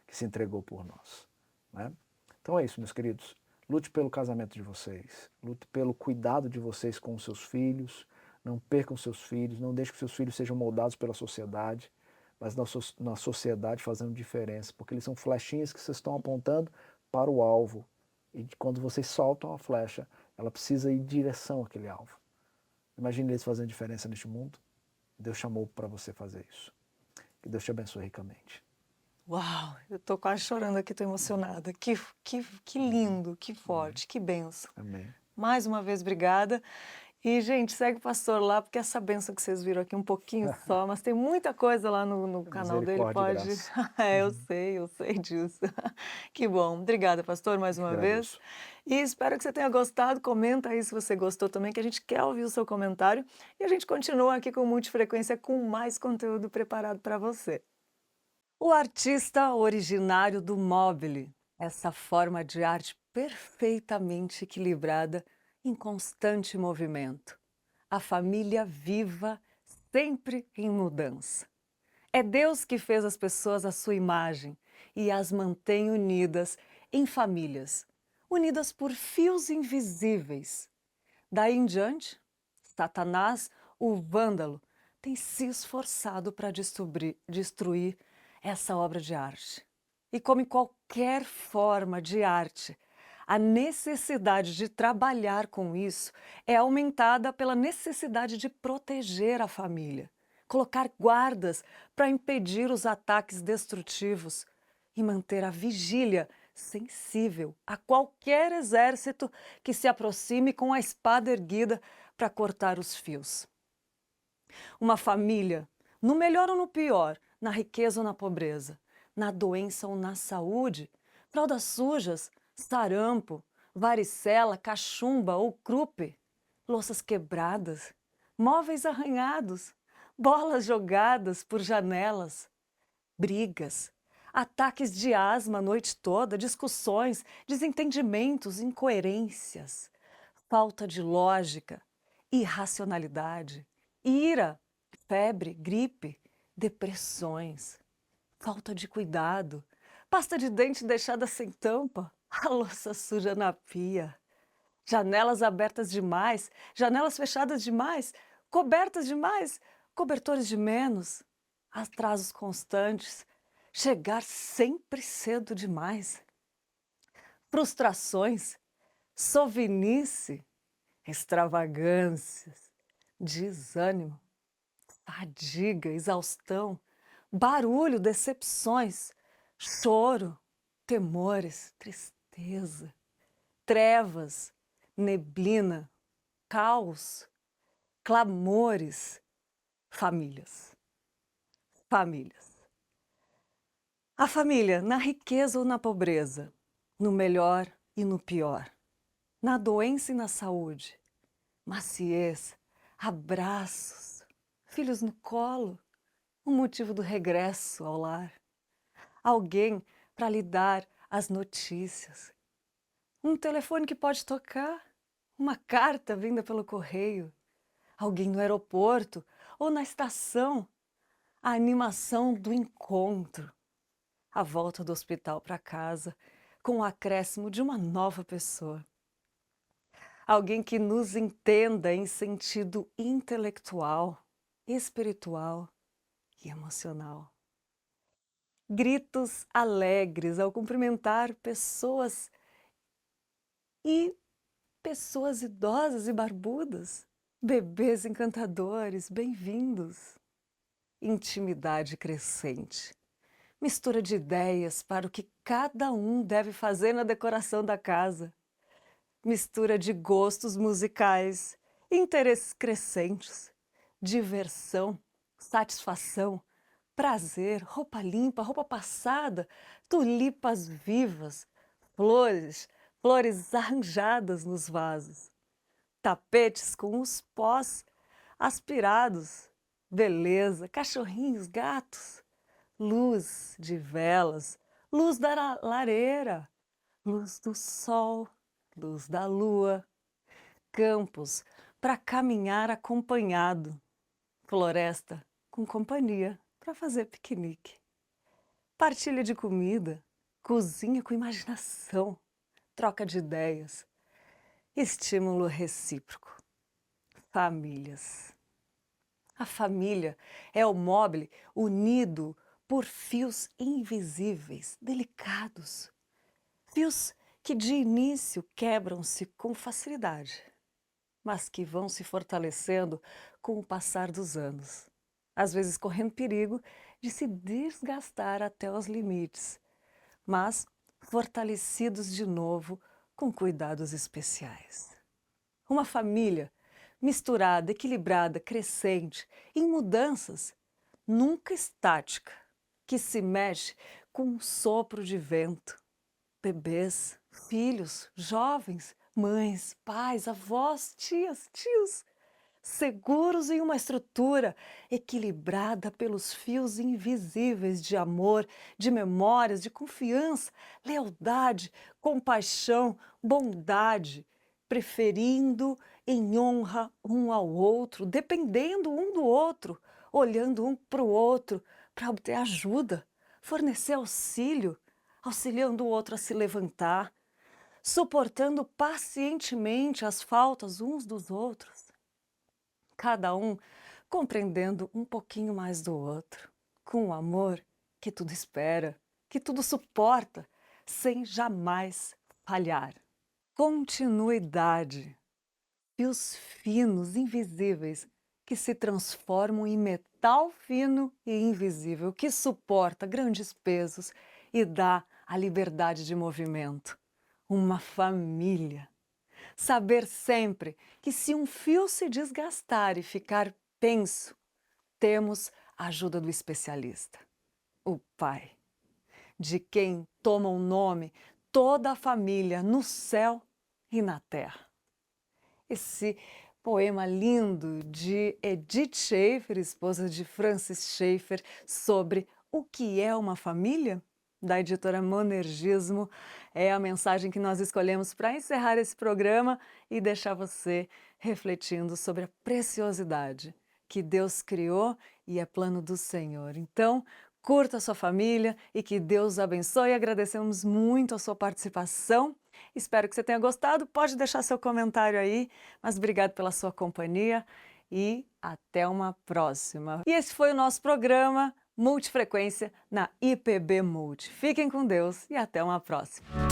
que se entregou por nós, né? Então é isso, meus queridos. Lute pelo casamento de vocês, lute pelo cuidado de vocês com os seus filhos, não percam seus filhos, não deixe que seus filhos sejam moldados pela sociedade, mas na sociedade fazendo diferença, porque eles são flechinhas que vocês estão apontando para o alvo. E quando vocês soltam a flecha, ela precisa ir em direção àquele alvo. Imagine eles fazendo diferença neste mundo. Deus chamou para você fazer isso. Que Deus te abençoe ricamente. Uau, eu tô quase chorando aqui, tô emocionada. Que lindo, que forte, que benção. Amém. Mais uma vez, obrigada. E, gente, segue o pastor lá, porque essa benção que vocês viram aqui um pouquinho só, mas tem muita coisa lá no canal dele, Misericórdia e pode... graça. É, eu sei disso. Que bom. Obrigada, pastor, mais uma vez. Agradeço. E espero que você tenha gostado. Comenta aí se você gostou também, que a gente quer ouvir o seu comentário. E a gente continua aqui com Multifrequência com mais conteúdo preparado para você. O artista originário do mobile, essa forma de arte perfeitamente equilibrada, em constante movimento. A família viva, sempre em mudança. É Deus que fez as pessoas à sua imagem e as mantém unidas em famílias, unidas por fios invisíveis. Daí em diante, Satanás, o vândalo, tem se esforçado para destruir essa obra de arte. E como em qualquer forma de arte, a necessidade de trabalhar com isso é aumentada pela necessidade de proteger a família, colocar guardas para impedir os ataques destrutivos e manter a vigília sensível a qualquer exército que se aproxime com a espada erguida para cortar os fios. Uma família, no melhor ou no pior, na riqueza ou na pobreza, na doença ou na saúde, fraldas sujas, sarampo, varicela, cachumba ou croup, louças quebradas, móveis arranhados, bolas jogadas por janelas, brigas, ataques de asma a noite toda, discussões, desentendimentos, incoerências, falta de lógica, irracionalidade, ira, febre, gripe, depressões, falta de cuidado, pasta de dente deixada sem tampa, a louça suja na pia, janelas abertas demais, janelas fechadas demais, cobertas demais, cobertores de menos, atrasos constantes, chegar sempre cedo demais, frustrações, sovinice, extravagâncias, desânimo, fadiga, exaustão, barulho, decepções, choro, temores, tristeza, trevas, neblina, caos, clamores, famílias. Famílias. A família, na riqueza ou na pobreza, no melhor e no pior, na doença e na saúde, maciez, abraços, filhos no colo, o motivo do regresso ao lar, alguém para lhe dar as notícias, um telefone que pode tocar, uma carta vinda pelo correio, alguém no aeroporto ou na estação, a animação do encontro, a volta do hospital para casa com o acréscimo de uma nova pessoa. alguém que nos entenda em sentido intelectual, espiritual e emocional. Gritos alegres ao cumprimentar pessoas idosas e barbudas, bebês encantadores, bem-vindos. Intimidade crescente, mistura de ideias para o que cada um deve fazer na decoração da casa, mistura de gostos musicais, interesses crescentes, diversão, satisfação, prazer, roupa limpa, roupa passada, tulipas vivas, flores arranjadas nos vasos, tapetes com os pós aspirados, beleza, cachorrinhos, gatos, luz de velas, luz da lareira, luz do sol, luz da lua, campos para caminhar acompanhado, floresta com companhia para fazer piquenique, partilha de comida, cozinha com imaginação, troca de ideias, estímulo recíproco, famílias. A família é o mobile unido por fios invisíveis, delicados. Fios que de início quebram-se com facilidade, mas que vão se fortalecendo com o passar dos anos, às vezes correndo perigo de se desgastar até os limites, mas fortalecidos de novo com cuidados especiais. Uma família misturada, equilibrada, crescente, em mudanças, nunca estática, que se mexe com um sopro de vento. Bebês, filhos, jovens, mães, pais, avós, tias, tios, seguros em uma estrutura equilibrada pelos fios invisíveis de amor, de memórias, de confiança, lealdade, compaixão, bondade, preferindo em honra um ao outro, dependendo um do outro, olhando um para o outro para obter ajuda, fornecer auxílio, auxiliando o outro a se levantar, suportando pacientemente as faltas uns dos outros, cada um compreendendo um pouquinho mais do outro, com o amor que tudo espera, que tudo suporta, sem jamais falhar. Continuidade, fios finos, invisíveis, que se transformam em metal fino e invisível, que suporta grandes pesos e dá a liberdade de movimento. Uma família. Saber sempre que se um fio se desgastar e ficar penso, temos a ajuda do especialista, o Pai, de quem toma o nome toda a família no céu e na terra. Esse poema lindo de Edith Schaeffer, esposa de Francis Schaeffer, sobre o que é uma família, da editora Monergismo, é a mensagem que nós escolhemos para encerrar esse programa e deixar você refletindo sobre a preciosidade que Deus criou e é plano do Senhor. Então, curta a sua família e que Deus abençoe. Agradecemos muito a sua participação. Espero que você tenha gostado. Pode deixar seu comentário aí, mas obrigado pela sua companhia e até uma próxima. E esse foi o nosso programa Multifrequência na IPB Multi. Fiquem com Deus e até uma próxima.